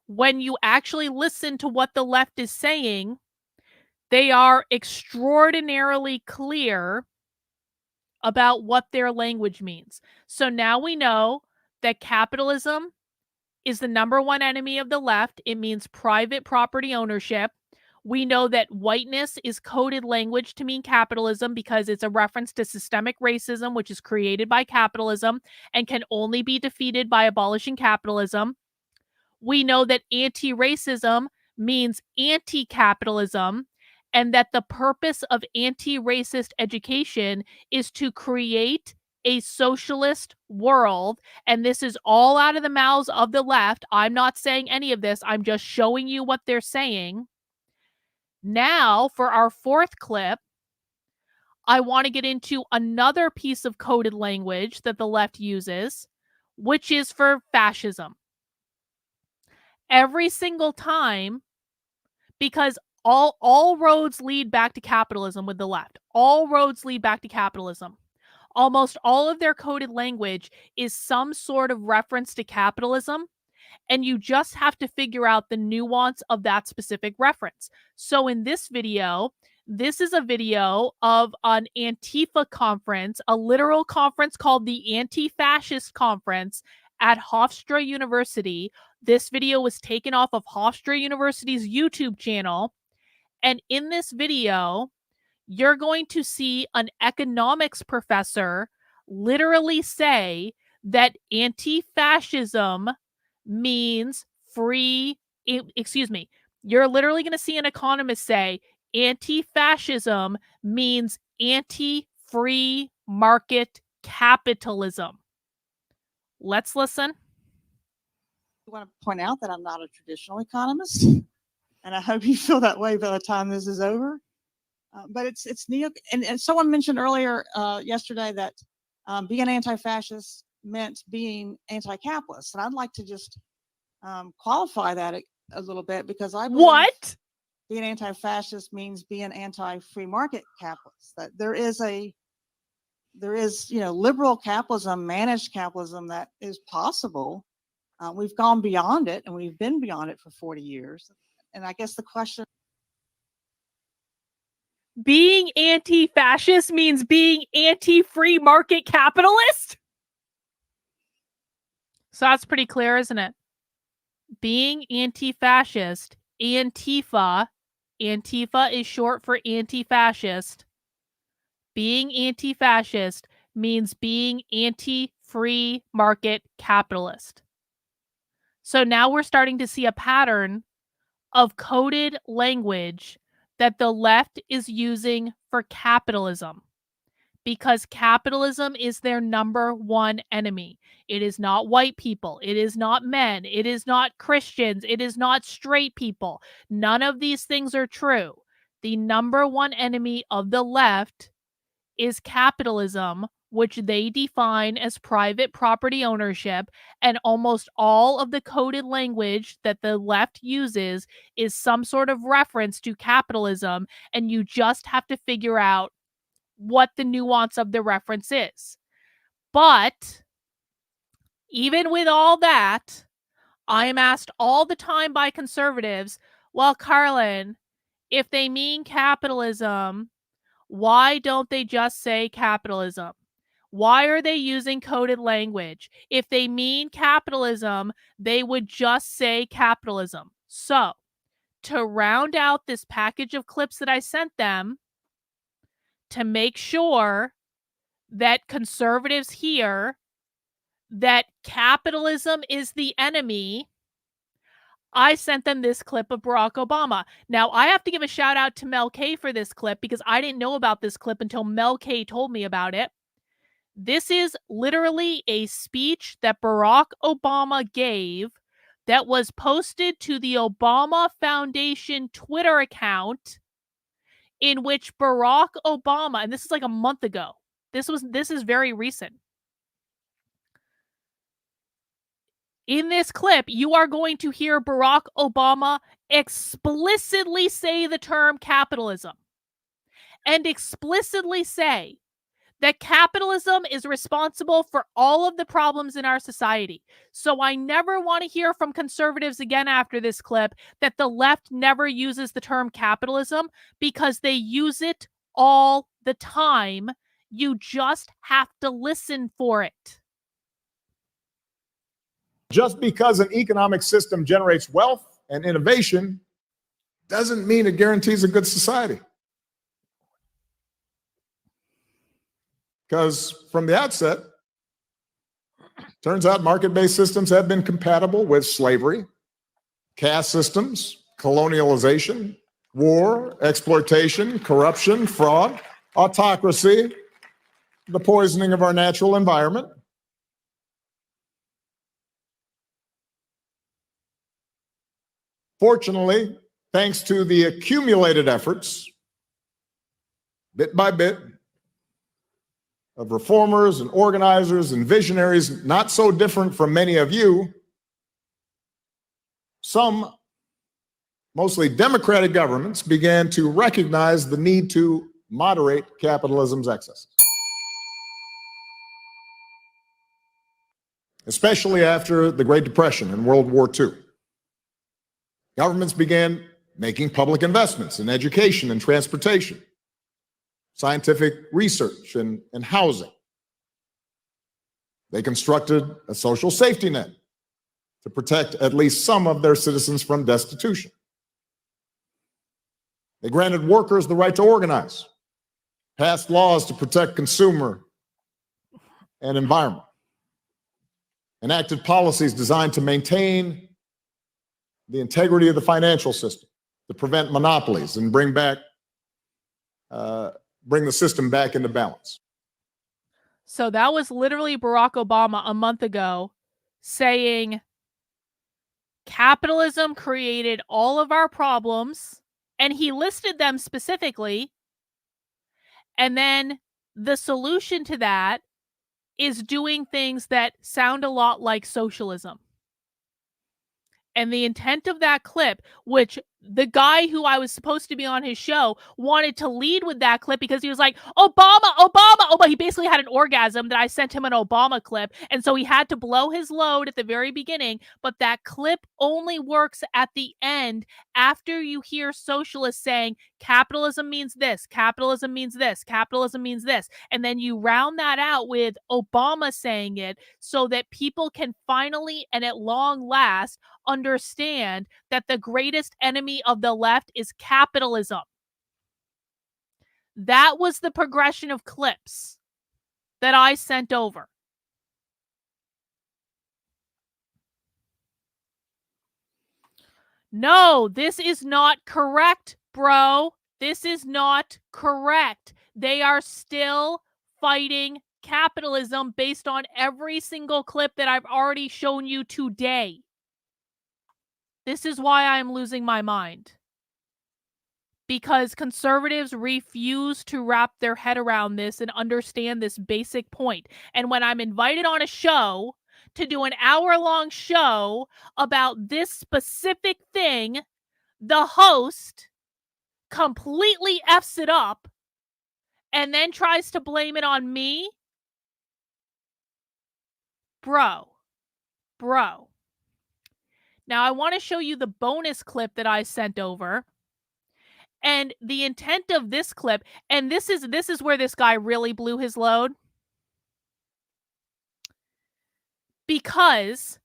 when you actually listen to what the left is saying, they are extraordinarily clear about what their language means. So now we know that capitalism is the number one enemy of the left. It means private property ownership. We know that whiteness is coded language to mean capitalism because it's a reference to systemic racism, which is created by capitalism and can only be defeated by abolishing capitalism. We know that anti-racism means anti-capitalism, and that the purpose of anti-racist education is to create a socialist world. And this is all out of the mouths of the left. I'm not saying any of this. I'm just showing you what they're saying. Now, for our fourth clip, I want to get into another piece of coded language that the left uses, which is for fascism. Every single time, because all roads lead back to capitalism with the left. All roads lead back to capitalism. Almost all of their coded language is some sort of reference to capitalism, and you just have to figure out the nuance of that specific reference. So in this video, this is a video of an Antifa conference, a literal conference called the Anti-Fascist Conference at Hofstra University. This video was taken off of Hofstra University's YouTube channel. And in this video, you're going to see an economics professor literally say that anti-fascism means free, excuse me, you're literally going to see an economist say anti-fascism means anti-free market capitalism. Let's listen. I want to point out that I'm not a traditional economist, and I hope you feel that way by the time this is over. But it's neo, and someone mentioned earlier yesterday that being anti-fascist meant being anti-capitalist, and I'd like to just qualify that a little bit, because I believe being anti-fascist means being anti-free market capitalist. That there is liberal capitalism, managed capitalism that is possible. We've gone beyond it, and we've been beyond it for 40 years. And I guess the question. Being anti-fascist means being anti-free market capitalist? So that's pretty clear, isn't it? Being anti-fascist, Antifa is short for anti-fascist. Being anti-fascist means being anti-free market capitalist. So now we're starting to see a pattern of coded language that the left is using for capitalism, because capitalism is their number one enemy. It is not white people. It is not men. It is not Christians. It is not straight people. None of these things are true. The number one enemy of the left is capitalism, which they define as private property ownership, and almost all of the coded language that the left uses is some sort of reference to capitalism, and you just have to figure out what the nuance of the reference is. But even with all that, I am asked all the time by conservatives, well, Carlin, if they mean capitalism, why don't they just say capitalism? Why are they using coded language? If they mean capitalism, they would just say capitalism. So, to round out this package of clips that I sent them, to make sure that conservatives hear that capitalism is the enemy, I sent them this clip of Barack Obama. Now, I have to give a shout out to Mel K for this clip, because I didn't know about this clip until Mel K told me about it. This is literally a speech that Barack Obama gave that was posted to the Obama Foundation Twitter account, in which Barack Obama, and this is like a month ago. This is very recent. In this clip, you are going to hear Barack Obama explicitly say the term capitalism, and explicitly say that capitalism is responsible for all of the problems in our society. So I never want to hear from conservatives again after this clip that the left never uses the term capitalism, because they use it all the time. You just have to listen for it. Just because an economic system generates wealth and innovation doesn't mean it guarantees a good society. Because from the outset, turns out market-based systems have been compatible with slavery, caste systems, colonialization, war, exploitation, corruption, fraud, autocracy, the poisoning of our natural environment. Fortunately, thanks to the accumulated efforts, bit by bit, of reformers and organizers and visionaries, not so different from many of you, some, mostly democratic governments, began to recognize the need to moderate capitalism's excesses. Especially after the Great Depression and World War II. Governments began making public investments in education and transportation, scientific research and housing. They constructed a social safety net to protect at least some of their citizens from destitution. They granted workers the right to organize, passed laws to protect consumer and environment, enacted policies designed to maintain the integrity of the financial system, to prevent monopolies and bring the system back into balance. So that was literally Barack Obama a month ago saying capitalism created all of our problems, and he listed them specifically. And then the solution to that is doing things that sound a lot like socialism. And the intent of that clip, which the guy who I was supposed to be on his show wanted to lead with that clip because he was like, Obama, Obama, Obama. He basically had an orgasm that I sent him an Obama clip. And so he had to blow his load at the very beginning. But that clip only works at the end after you hear socialists saying capitalism means this, capitalism means this, capitalism means this. And then you round that out with Obama saying it so that people can finally and at long last understand that the greatest enemy of the left is capitalism. That was the progression of clips that I sent over. No, this is not correct, bro. This is not correct. They are still fighting capitalism based on every single clip that I've already shown you today. This is why I'm losing my mind. Because conservatives refuse to wrap their head around this and understand this basic point. And when I'm invited on a show to do an hour-long show about this specific thing, the host completely F's it up and then tries to blame it on me. Bro. Now, I want to show you the bonus clip that I sent over. And the intent of this clip, and this is where this guy really blew his load. Because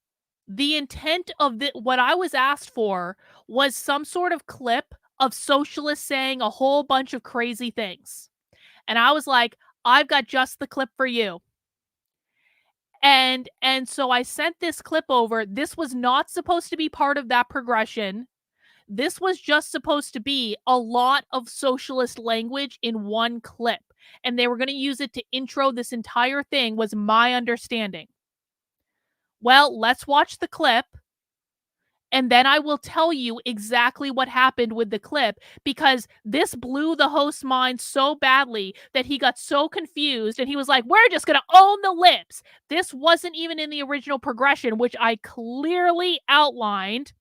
the intent of what I was asked for was some sort of clip of socialists saying a whole bunch of crazy things. And I was like, I've got just the clip for you. And so I sent this clip over. This was not supposed to be part of that progression. This was just supposed to be a lot of socialist language in one clip. And they were going to use it to intro this entire thing, was my understanding. Well, let's watch the clip. And then I will tell you exactly what happened with the clip, because this blew the host's mind so badly that he got so confused and he was like, we're just going to own the libs. This wasn't even in the original progression, which I clearly outlined.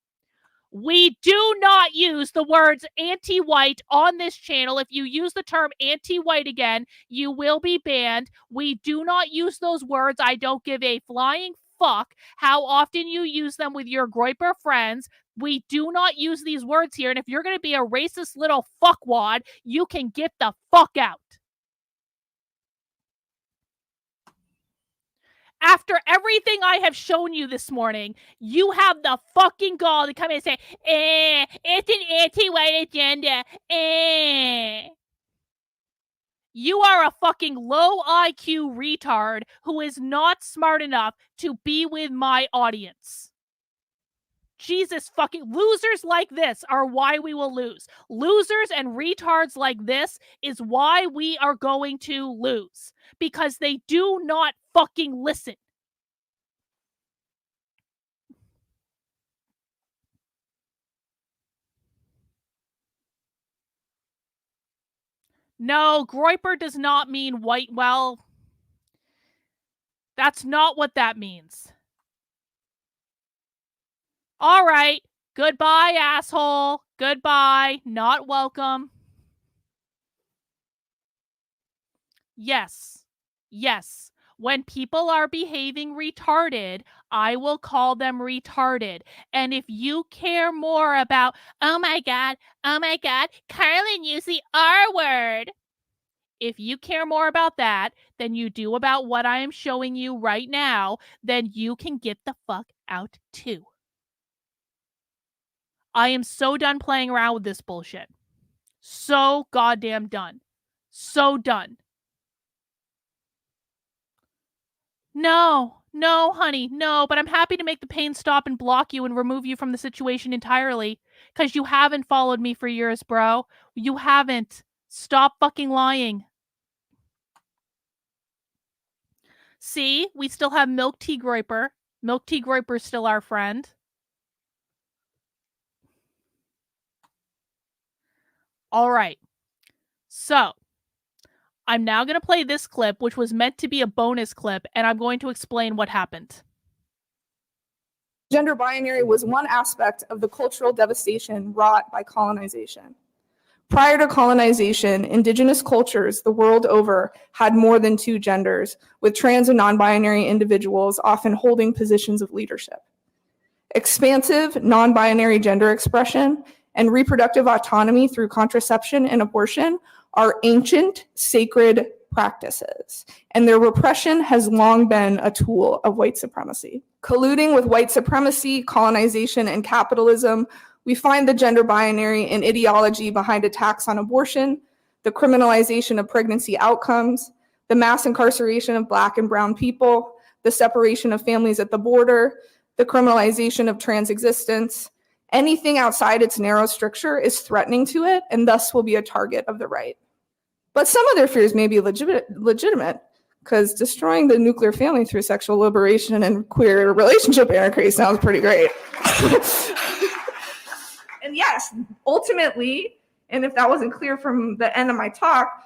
We do not use the words anti-white on this channel. If you use the term anti-white again, you will be banned. We do not use those words. I don't give a flying fuck how often you use them with your groyper friends. We do not use these words here. And if you're going to be a racist little fuckwad, you can get the fuck out. After everything I have shown you this morning, you have the fucking gall to come in and say, it's an anti-white agenda. You are a fucking low IQ retard who is not smart enough to be with my audience. Jesus fucking, losers like this are why we will lose. Losers and retards like this is why we are going to lose. Because they do not fucking listen. No, Groyper does not mean white. Well, that's not what that means. All right. Goodbye, asshole. Goodbye. Not welcome. Yes. Yes. When people are behaving retarded, I will call them retarded. And if you care more about, oh my God, Carlin used the R word. If you care more about that than you do about what I am showing you right now, then you can get the fuck out too. I am so done playing around with this bullshit. So goddamn done. So done. No, honey, no, but I'm happy to make the pain stop and block you and remove you from the situation entirely. Because you haven't followed me for years, bro. You haven't. Stop fucking lying. See, we still have Milk Tea Groyper. Milk Tea Groyper's still our friend. All right. So, I'm now going to play this clip, which was meant to be a bonus clip, and I'm going to explain what happened. Gender binary was one aspect of the cultural devastation wrought by colonization. Prior to colonization, indigenous cultures the world over had more than two genders, with trans and non-binary individuals often holding positions of leadership. Expansive, non-binary gender expression and reproductive autonomy through contraception and abortion are ancient, sacred practices, and their repression has long been a tool of white supremacy. Colluding with white supremacy, colonization, and capitalism, we find the gender binary and ideology behind attacks on abortion, the criminalization of pregnancy outcomes, the mass incarceration of Black and Brown people, the separation of families at the border, the criminalization of trans existence. Anything outside its narrow stricture is threatening to it and thus will be a target of the right. But some of their fears may be legitimate, because destroying the nuclear family through sexual liberation and queer relationship anarchy sounds pretty great. And yes, ultimately, and if that wasn't clear from the end of my talk,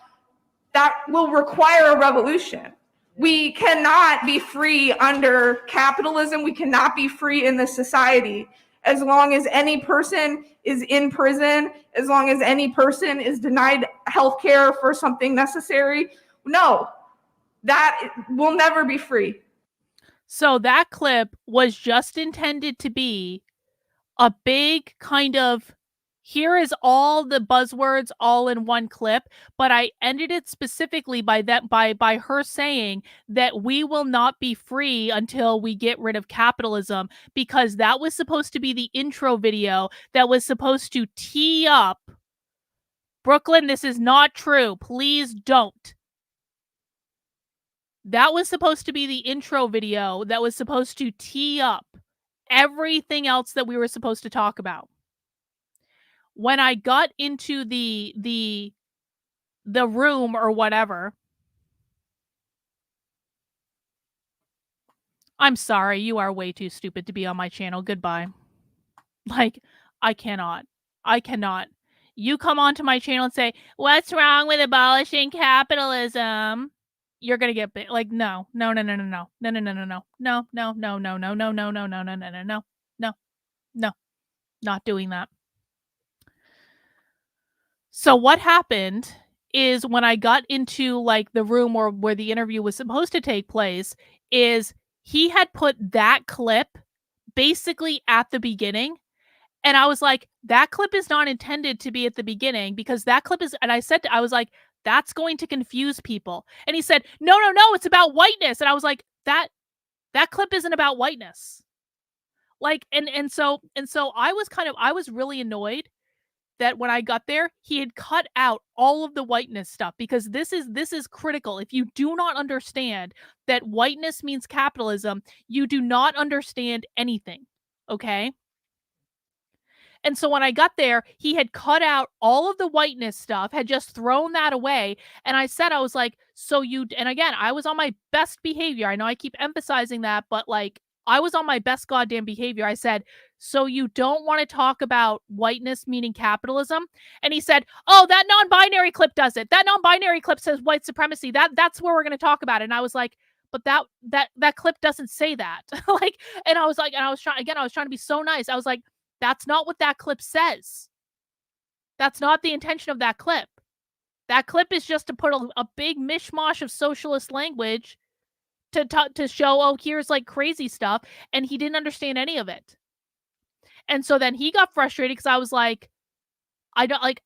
that will require a revolution. We cannot be free under capitalism. We cannot be free in this society as long as any person is in prison, as long as any person is denied health care for something necessary. No, that will never be free. So that clip was just intended to be a big kind of, here is all the buzzwords all in one clip, but I ended it specifically by her saying that we will not be free until we get rid of capitalism, because that was supposed to be the intro video that was supposed to tee up. Brooklyn, this is not true. Please don't. That was supposed to be the intro video that was supposed to tee up everything else that we were supposed to talk about. When I got into the room or whatever, I'm sorry, you are way too stupid to be on my channel. Goodbye. Like, I cannot. You come onto my channel and say, what's wrong with abolishing capitalism? You're gonna get bit. Like, no, not doing that. So what happened is, when I got into like the room where the interview was supposed to take place, is he had put that clip basically at the beginning. And I was like, that clip is not intended to be at the beginning, because that clip is, and I was like, that's going to confuse people. And he said, no, it's about whiteness. And I was like, that clip isn't about whiteness. Like, and so I was really annoyed that when I got there, he had cut out all of the whiteness stuff, because this is critical. If you do not understand that whiteness means capitalism, you do not understand anything. Okay? And so when I got there, he had cut out all of the whiteness stuff, had just thrown that away. And I was like, and again, I was on my best behavior. I know I keep emphasizing that, but like, I was on my best goddamn behavior. I said, So you don't want to talk about whiteness meaning capitalism? And he said, oh, that non-binary clip does it. That non-binary clip says white supremacy. That's where we're going to talk about it. And I was like, but that clip doesn't say that. Like, and I was trying to be so nice. I was like, that's not what that clip says. That's not the intention of that clip. That clip is just to put a big mishmash of socialist language to show, oh, here's like crazy stuff. And he didn't understand any of it. And so then he got frustrated because I was like, I don't like,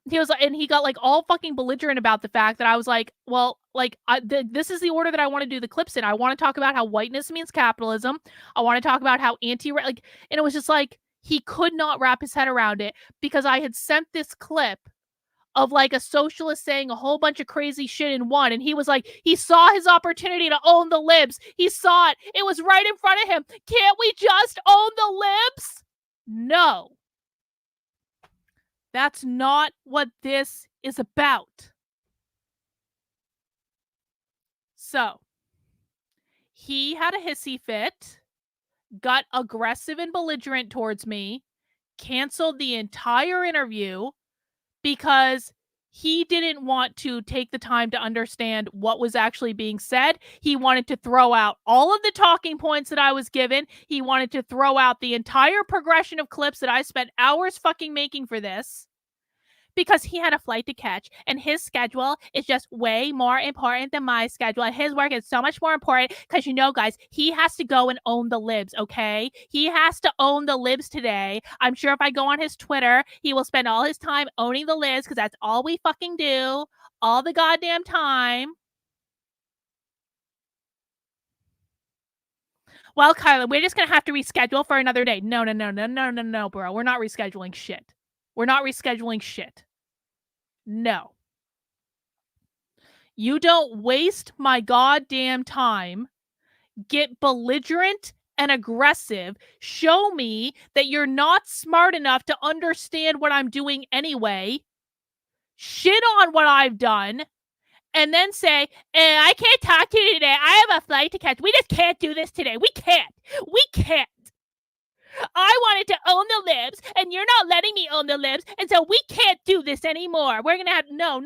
he was like, and he got like all fucking belligerent about the fact that I was like, well, like, this is the order that I want to do the clips in. I want to talk about how whiteness means capitalism. I want to talk about how and it was just like, he could not wrap his head around it because I had sent this clip of like a socialist saying a whole bunch of crazy shit in one. And he was like, he saw his opportunity to own the libs. He saw it. It was right in front of him. Can't we just own the libs? No. That's not what this is about. So, he had a hissy fit, got aggressive and belligerent towards me, canceled the entire interview because he didn't want to take the time to understand what was actually being said. He wanted to throw out all of the talking points that I was given. He wanted to throw out the entire progression of clips that I spent hours fucking making for this. Because he had a flight to catch and his schedule is just way more important than my schedule. And his work is so much more important because, you know, guys, he has to go and own the libs, okay? He has to own the libs today. I'm sure if I go on his Twitter, he will spend all his time owning the libs because that's all we fucking do all the goddamn time. Well, Kyla, we're just going to have to reschedule for another day. No, bro. We're not rescheduling shit. We're not rescheduling shit. No. You don't waste my goddamn time, get belligerent and aggressive, show me that you're not smart enough to understand what I'm doing anyway, shit on what I've done, and then say, I can't talk to you today. I have a flight to catch. We just can't do this today. We can't. We can't. I wanted to own the libs, and you're not letting me own the libs, and so we can't do this anymore. We're gonna have no.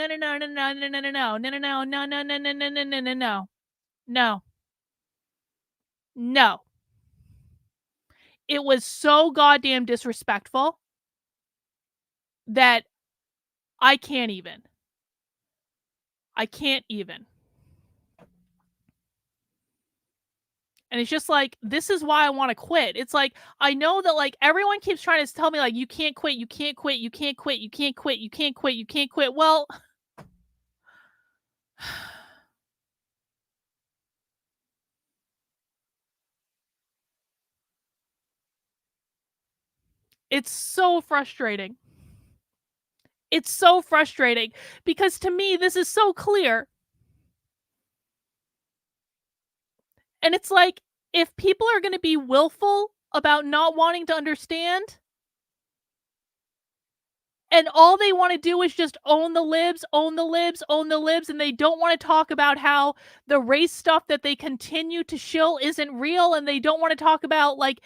It was so goddamn disrespectful that I can't even. And it's just like, this is why I want to quit. It's like, I know that like everyone keeps trying to tell me like, you can't quit, you can't quit, you can't quit, you can't quit, you can't quit, you can't quit. Well, it's so frustrating. It's so frustrating because to me, this is so clear. And it's like, if people are going to be willful about not wanting to understand, and all they want to do is just own the libs, own the libs, own the libs, and they don't want to talk about how the race stuff that they continue to shill isn't real, and they don't want to talk about, like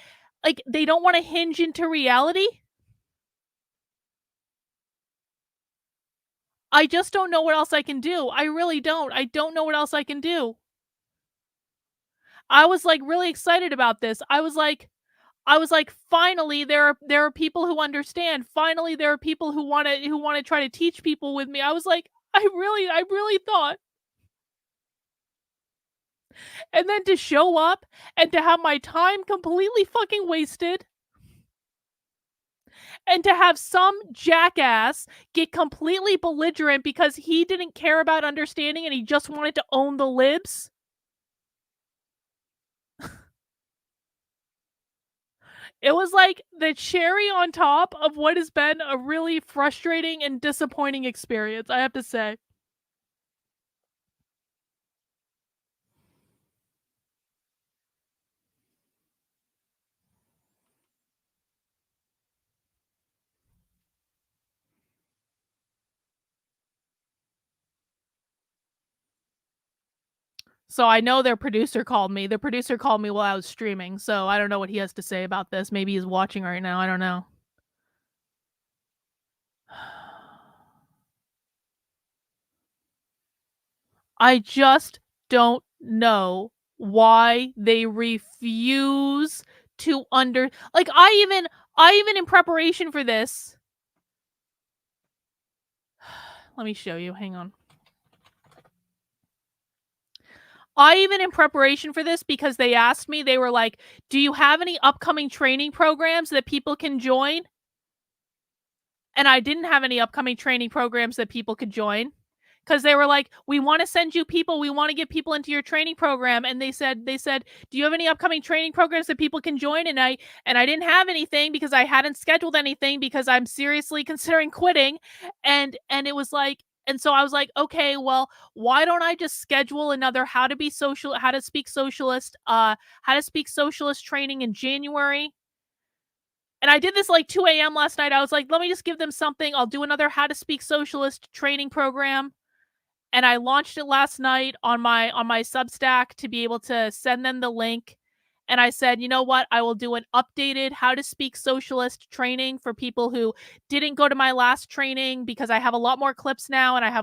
they don't want to hinge into reality. I just don't know what else I can do. I really don't. I don't know what else I can do. I was like really excited about this. I was like, finally, there are people who understand. Finally, there are people who want to try to teach people with me. I was like, I really thought. And then to show up and to have my time completely fucking wasted. And to have some jackass get completely belligerent because he didn't care about understanding and he just wanted to own the libs. It was like the cherry on top of what has been a really frustrating and disappointing experience, I have to say. So I know their producer called me. The producer called me while I was streaming, so I don't know what he has to say about this. Maybe he's watching right now. I don't know. I just don't know why they refuse to like I even in preparation for this. Let me show you. Hang on. I even in preparation for this, because they asked me, they were like, do you have any upcoming training programs that people can join? And I didn't have any upcoming training programs that people could join, because they were like, we want to send you people, we want to get people into your training program. And they said, do you have any upcoming training programs that people can join? And I didn't have anything, because I hadn't scheduled anything, because I'm seriously considering quitting. And it was like, and so I was like, okay, well, why don't I just schedule another how to speak socialist training in January? And I did this like 2 a.m. last night. I was like, let me just give them something. I'll do another how to speak socialist training program. And I launched it last night on my Substack to be able to send them the link. And I said, you know what? I will do an updated how to speak socialist training for people who didn't go to my last training, because I have a lot more clips now and I've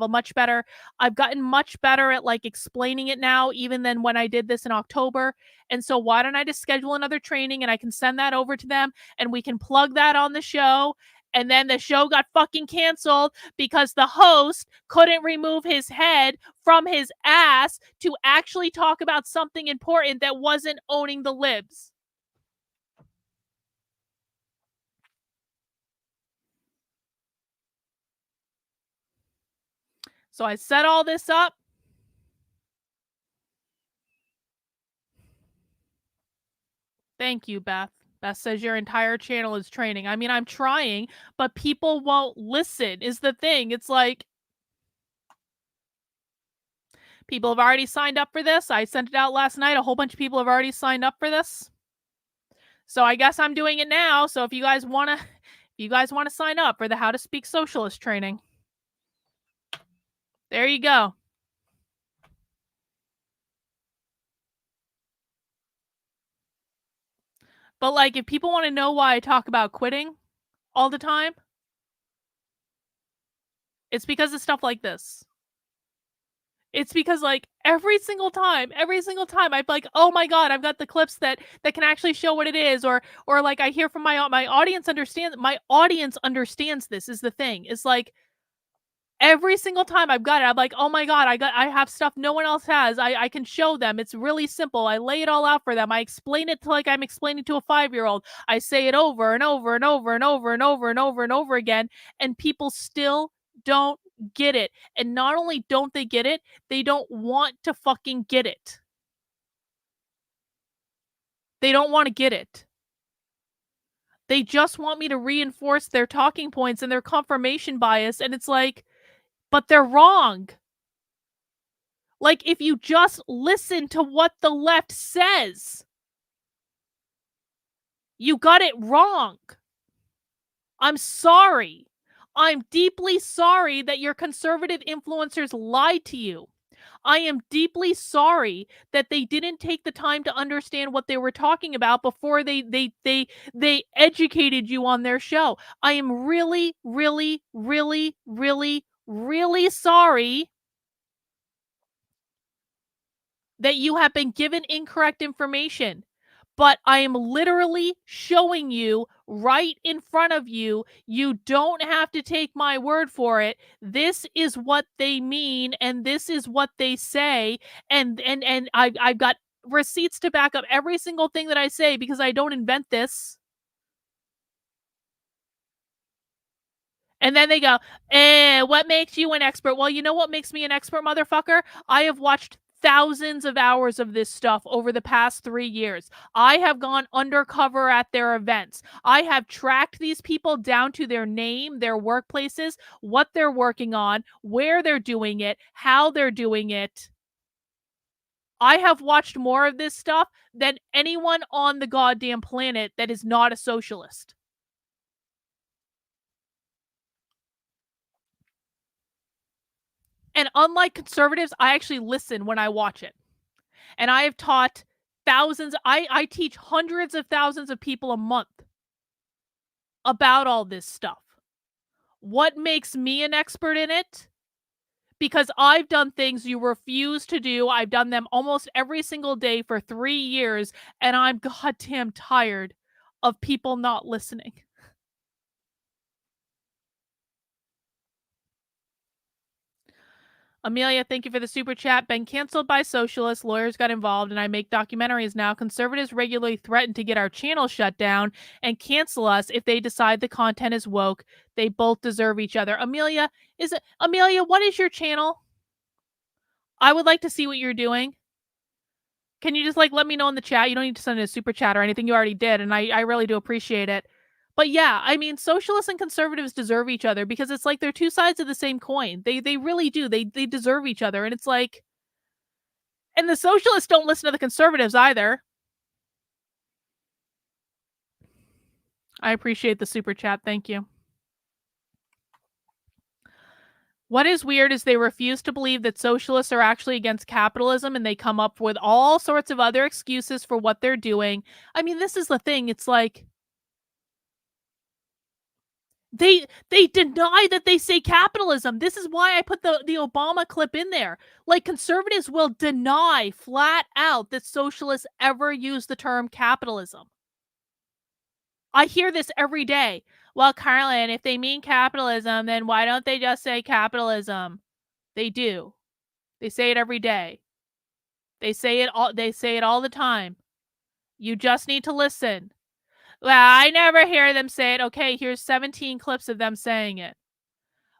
gotten much better at like explaining it now, even than when I did this in October. And so why don't I just schedule another training and I can send that over to them and we can plug that on the show. And then the show got fucking canceled because the host couldn't remove his head from his ass to actually talk about something important that wasn't owning the libs. So I set all this up. Thank you, Beth. Beth says your entire channel is training. I mean, I'm trying, but people won't listen is the thing. It's like, people have already signed up for this. I sent it out last night. A whole bunch of people have already signed up for this. So I guess I'm doing it now. So if you guys want to sign up for the How to Speak Socialist training, there you go. But like, if people want to know why I talk about quitting all the time, it's because of stuff like this. It's because like every single time I'm like, oh my God, I've got the clips that can actually show what it is, or like I hear from my audience understands this is the thing. It's like every single time I've got it, I'm like, oh my God, I have stuff no one else has. I can show them. It's really simple. I lay it all out for them. I explain it to like I'm explaining to a 5-year-old. I say it over and over and over and over and over and over and over again, and people still don't get it. And not only don't they get it, they don't want to fucking get it. They don't want to get it. They just want me to reinforce their talking points and their confirmation bias. And it's like, but they're wrong. Like, if you just listen to what the left says, you got it wrong. I'm sorry. I'm deeply sorry that your conservative influencers lied to you. I am deeply sorry that they didn't take the time to understand what they were talking about before they educated you on their show. I am really, really, really, really, really sorry that you have been given incorrect information. But I am literally showing you right in front of you. You don't have to take my word for it. This is what they mean, and this is what they say. And I've got receipts to back up every single thing that I say, because I don't invent this. And then they go, what makes you an expert? Well, you know what makes me an expert, motherfucker? I have watched thousands of hours of this stuff over the past 3 years. I have gone undercover at their events. I have tracked these people down to their name, their workplaces, what they're working on, where they're doing it, how they're doing it. I have watched more of this stuff than anyone on the goddamn planet that is not a socialist. And unlike conservatives, I actually listen when I watch it. And I have taught thousands, I teach hundreds of thousands of people a month about all this stuff. What makes me an expert in it? Because I've done things you refuse to do. I've done them almost every single day for 3 years, and I'm goddamn tired of people not listening. Amelia, thank you for the super chat. Been canceled by socialists. Lawyers got involved, and I make documentaries now. Conservatives regularly threaten to get our channel shut down and cancel us if they decide the content is woke. They both deserve each other. Amelia, what is your channel? I would like to see what you're doing. Can you just let me know in the chat? You don't need to send a super chat or anything. You already did, and I really do appreciate it. But yeah, I mean, socialists and conservatives deserve each other because it's like they're two sides of the same coin. They really do. They deserve each other. And it's like, and the socialists don't listen to the conservatives either. I appreciate the super chat. Thank you. What is weird is they refuse to believe that socialists are actually against capitalism, and they come up with all sorts of other excuses for what they're doing. I mean, this is the thing. It's like, They deny that they say capitalism. This is why I put the Obama clip in there. Like, conservatives will deny flat out that socialists ever use the term capitalism. I hear this every day. Well, Carlin, if they mean capitalism, then why don't they just say capitalism? They do. They say it every day. They say it all the time. You just need to listen. Well, I never hear them say it. Okay, here's 17 clips of them saying it.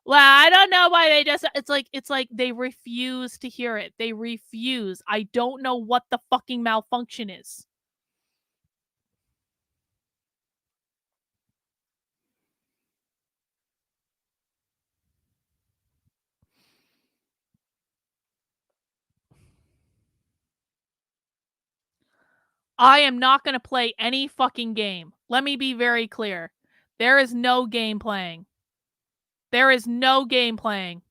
Well, I don't know why they just, it's like they refuse to hear it. They refuse. I don't know what the fucking malfunction is. I am not going to play any fucking game. Let me be very clear. There is no game playing. There is no game playing.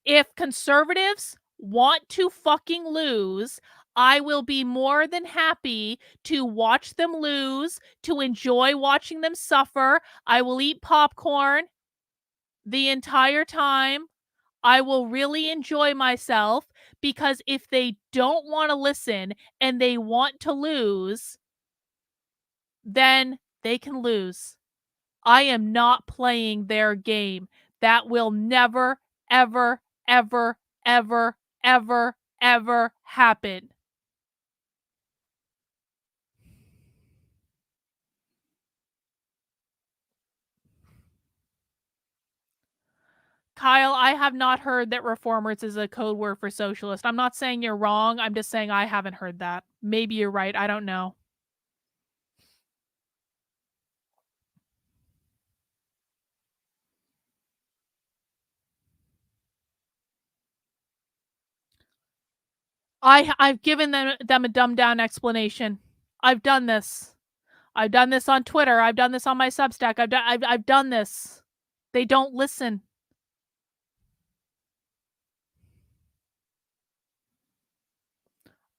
If conservatives want to fucking lose, I will be more than happy to watch them lose, to enjoy watching them suffer. I will eat popcorn the entire time. I will really enjoy myself, because if they don't want to listen and they want to lose, then they can lose. I am not playing their game. That will never, ever, ever, ever, ever, ever happen. Kyle, I have not heard that reformers is a code word for socialist. I'm not saying you're wrong. I'm just saying I haven't heard that. Maybe you're right. I don't know. I've given them a dumbed down explanation. I've done this. I've done this on Twitter. I've done this on my Substack. I've done this. They don't listen.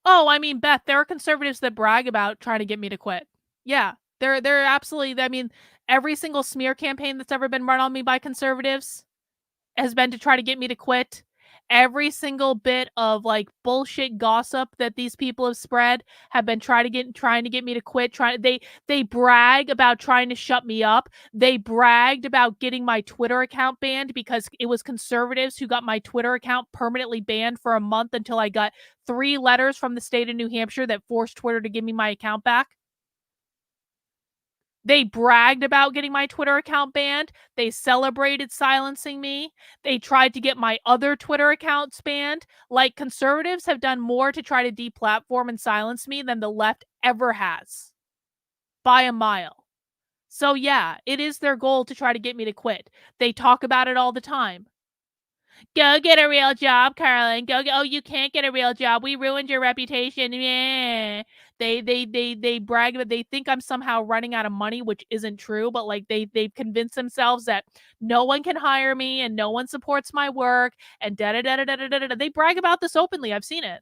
Oh, I mean, Beth, there are conservatives that brag about trying to get me to quit. Yeah, they're absolutely, I mean, every single smear campaign that's ever been run on me by conservatives has been to try to get me to quit. Every single bit of bullshit gossip that these people have spread have been trying to get me to quit. They brag about trying to shut me up. They bragged about getting my Twitter account banned because it was conservatives who got my Twitter account permanently banned for a month until I got 3 letters from the state of New Hampshire that forced Twitter to give me my account back. They bragged about getting my Twitter account banned. They celebrated silencing me. They tried to get my other Twitter accounts banned. Like, conservatives have done more to try to deplatform and silence me than the left ever has. By a mile. So yeah, it is their goal to try to get me to quit. They talk about it all the time. Go get a real job, Carlin. Oh, you can't get a real job. We ruined your reputation. Yeah. They brag about, they think I'm somehow running out of money, which isn't true, but they've convinced themselves that no one can hire me and no one supports my work and da da da da da da da. They brag about this openly. I've seen it.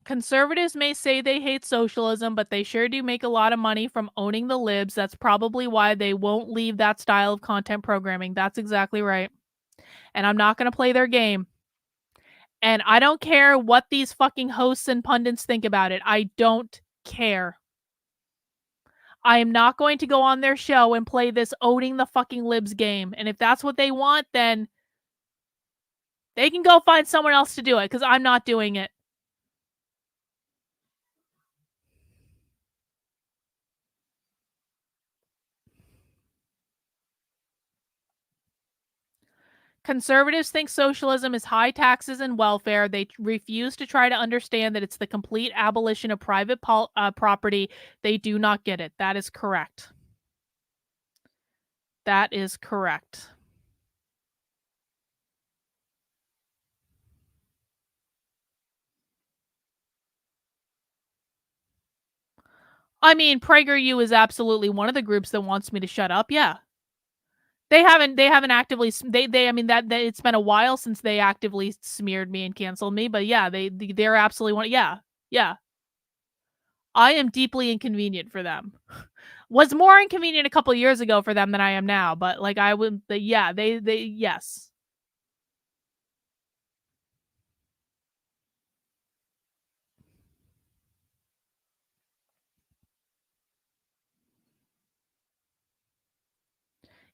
Conservatives may say they hate socialism, but they sure do make a lot of money from owning the libs. That's probably why they won't leave that style of content programming. That's exactly right. And I'm not going to play their game. And I don't care what these fucking hosts and pundits think about it. I don't care. I am not going to go on their show and play this owning the fucking libs game. And if that's what they want, then they can go find someone else to do it, because I'm not doing it. Conservatives think socialism is high taxes and welfare. They refuse to try to understand that it's the complete abolition of private property. They do not get it. That is correct. That is correct. I mean, PragerU is absolutely one of the groups that wants me to shut up. Yeah. They haven't actively I mean that it's been a while since they actively smeared me and canceled me, but yeah, they're absolutely one. Yeah. Yeah. I am deeply inconvenient for them. Was more inconvenient a couple years ago for them than I am now, but like I would yeah, they yes.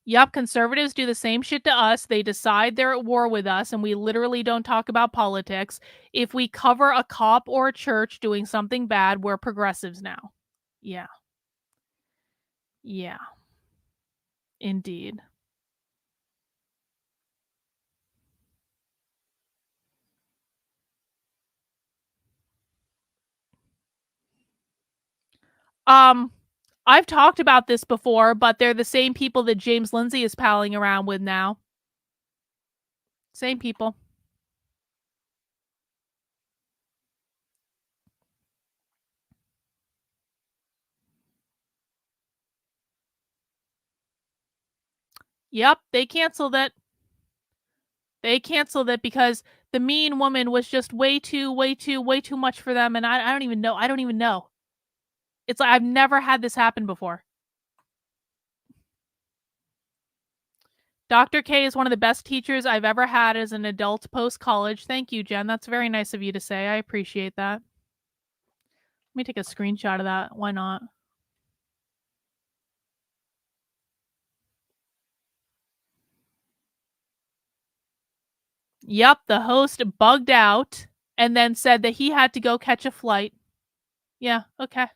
Yep, conservatives do the same shit to us. They decide they're at war with us, and we literally don't talk about politics. If we cover a cop or a church doing something bad, we're progressives now. Yeah. Yeah. Indeed. I've talked about this before, but they're the same people that James Lindsay is palling around with now. Same people. Yep, they canceled it. They canceled it because the mean woman was just way too much for them, and I don't even know. I don't even know. It's like I've never had this happen before. Dr. K is one of the best teachers I've ever had as an adult post-college. Thank you, Jen. That's very nice of you to say. I appreciate that. Let me take a screenshot of that. Why not? Yep, the host bugged out and then said that he had to go catch a flight. Yeah, okay.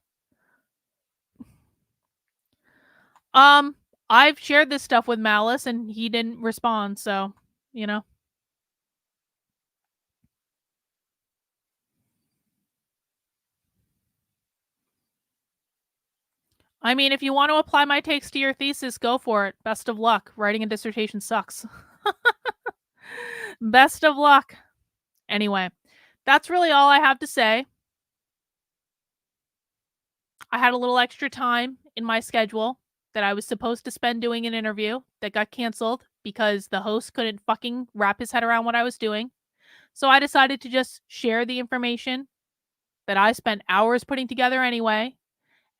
I've shared this stuff with Malice and he didn't respond, so, you know. I mean, if you want to apply my takes to your thesis, go for it. Best of luck. Writing a dissertation sucks. Best of luck. Anyway, that's really all I have to say. I had a little extra time in my schedule that I was supposed to spend doing an interview that got canceled because the host couldn't fucking wrap his head around what I was doing. So I decided to just share the information that I spent hours putting together anyway.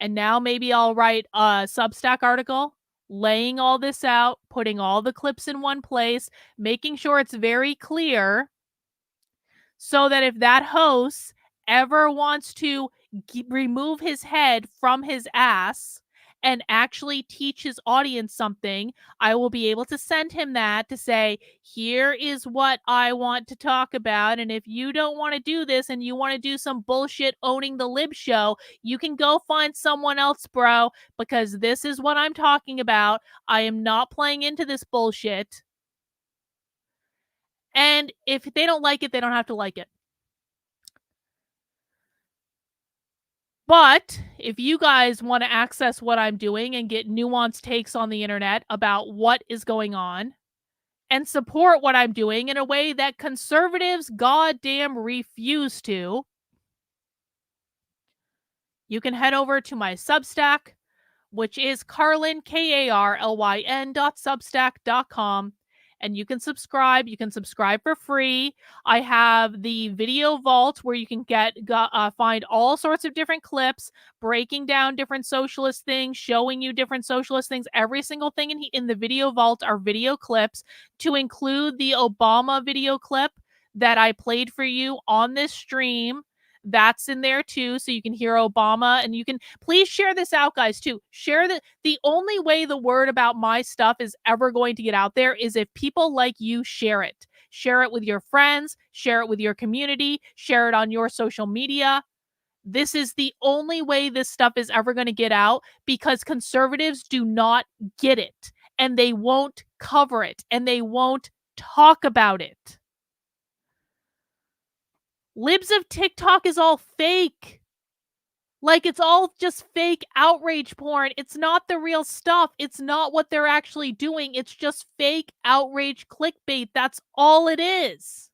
And now maybe I'll write a Substack article laying all this out, putting all the clips in one place, making sure it's very clear so that if that host ever wants to remove his head from his ass and actually teach his audience something, I will be able to send him that to say, here is what I want to talk about. And if you don't want to do this and you want to do some bullshit owning the lib show, you can go find someone else, bro, because this is what I'm talking about. I am not playing into this bullshit. And if they don't like it, they don't have to like it. But if you guys want to access what I'm doing and get nuanced takes on the internet about what is going on and support what I'm doing in a way that conservatives goddamn refuse to, you can head over to my Substack, which is Karlyn, KARLYN.substack.com. and you can subscribe. You can subscribe for free. I have the video vault where you can find all sorts of different clips breaking down different socialist things, showing you different socialist things. Every single thing in the video vault are video clips, to include the Obama video clip that I played for you on this stream. That's in there too, so you can hear Obama, and you can please share this out, guys, too. Share the only way the word about my stuff is ever going to get out there is if people like you share it. Share it with your friends, share it with your community, share it on your social media. This is the only way this stuff is ever going to get out, because conservatives do not get it, and they won't cover it, and they won't talk about it. Libs of TikTok is all fake. Like, it's all just fake outrage porn. It's not the real stuff. It's not what they're actually doing. It's just fake outrage clickbait. That's all it is.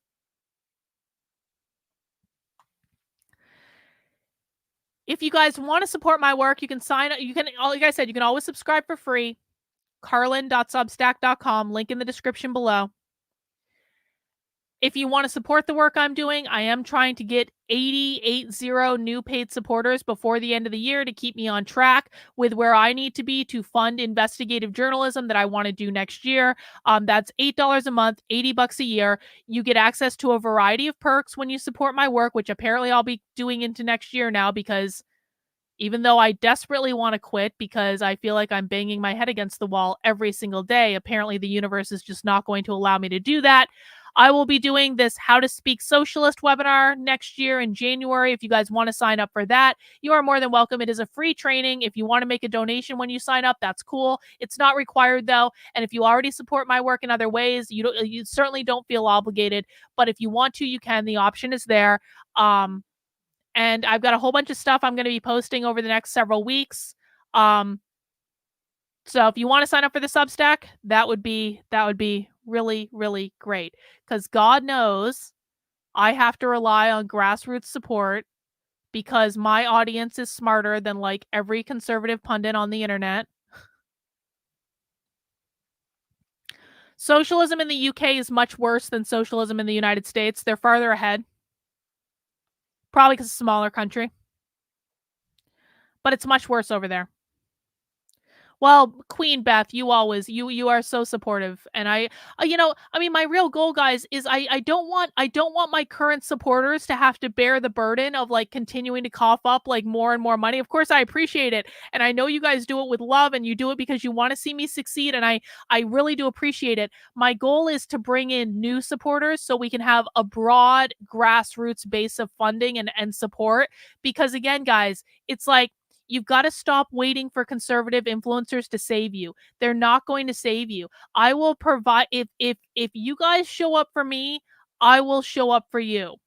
If you guys want to support my work, you can sign up. Like I said, you can always subscribe for free. Carlin.substack.com, link in the description below. If you want to support the work I'm doing, I am trying to get 80 new paid supporters before the end of the year to keep me on track with where I need to be to fund investigative journalism that I want to do next year. That's $8 a month, $80 a year. You get access to a variety of perks when you support my work, which apparently I'll be doing into next year now, because even though I desperately want to quit because I feel like I'm banging my head against the wall every single day, apparently the universe is just not going to allow me to do that. I will be doing this How to Speak Socialist webinar next year in January. If you guys want to sign up for that, you are more than welcome. It is a free training. If you want to make a donation when you sign up, that's cool. It's not required, though. And if you already support my work in other ways, you certainly don't feel obligated. But if you want to, you can. The option is there. And I've got a whole bunch of stuff I'm going to be posting over the next several weeks. So if you want to sign up for the Substack, that would be really, really great, because God knows I have to rely on grassroots support because my audience is smarter than like every conservative pundit on the internet. Socialism in the UK is much worse than socialism in the United States. They're farther ahead. Probably because it's a smaller country. But it's much worse over there. Well, Queen Beth, you are so supportive, and my real goal, guys, is I don't want my current supporters to have to bear the burden of like continuing to cough up like more and more money. Of course, I appreciate it, and I know you guys do it with love, and you do it because you want to see me succeed, and I really do appreciate it. My goal is to bring in new supporters so we can have a broad grassroots base of funding and support. Because again, guys, it's like, you've got to stop waiting for conservative influencers to save you. They're not going to save you. I will provide, if you guys show up for me, I will show up for you.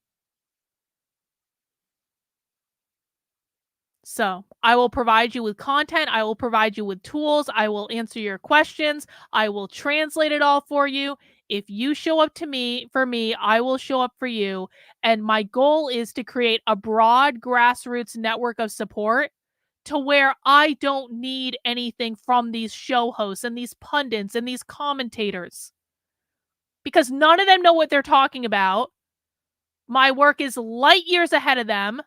So I will provide you with content. I will provide you with tools. I will answer your questions. I will translate it all for you. If you show up for me, I will show up for you. And my goal is to create a broad grassroots network of support to where I don't need anything from these show hosts and these pundits and these commentators, because none of them know what they're talking about. My work is light years ahead of them,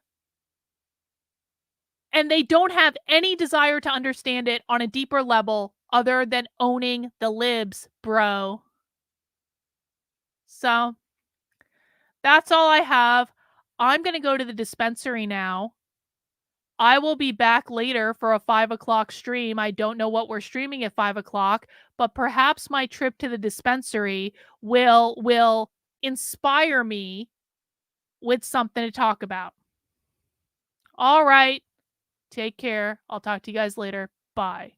and they don't have any desire to understand it on a deeper level other than owning the libs, bro. So that's all I have. I'm going to go to the dispensary now. I will be back later for a 5 o'clock stream. I don't know what we're streaming at 5 o'clock, but perhaps my trip to the dispensary will inspire me with something to talk about. All right. Take care. I'll talk to you guys later. Bye.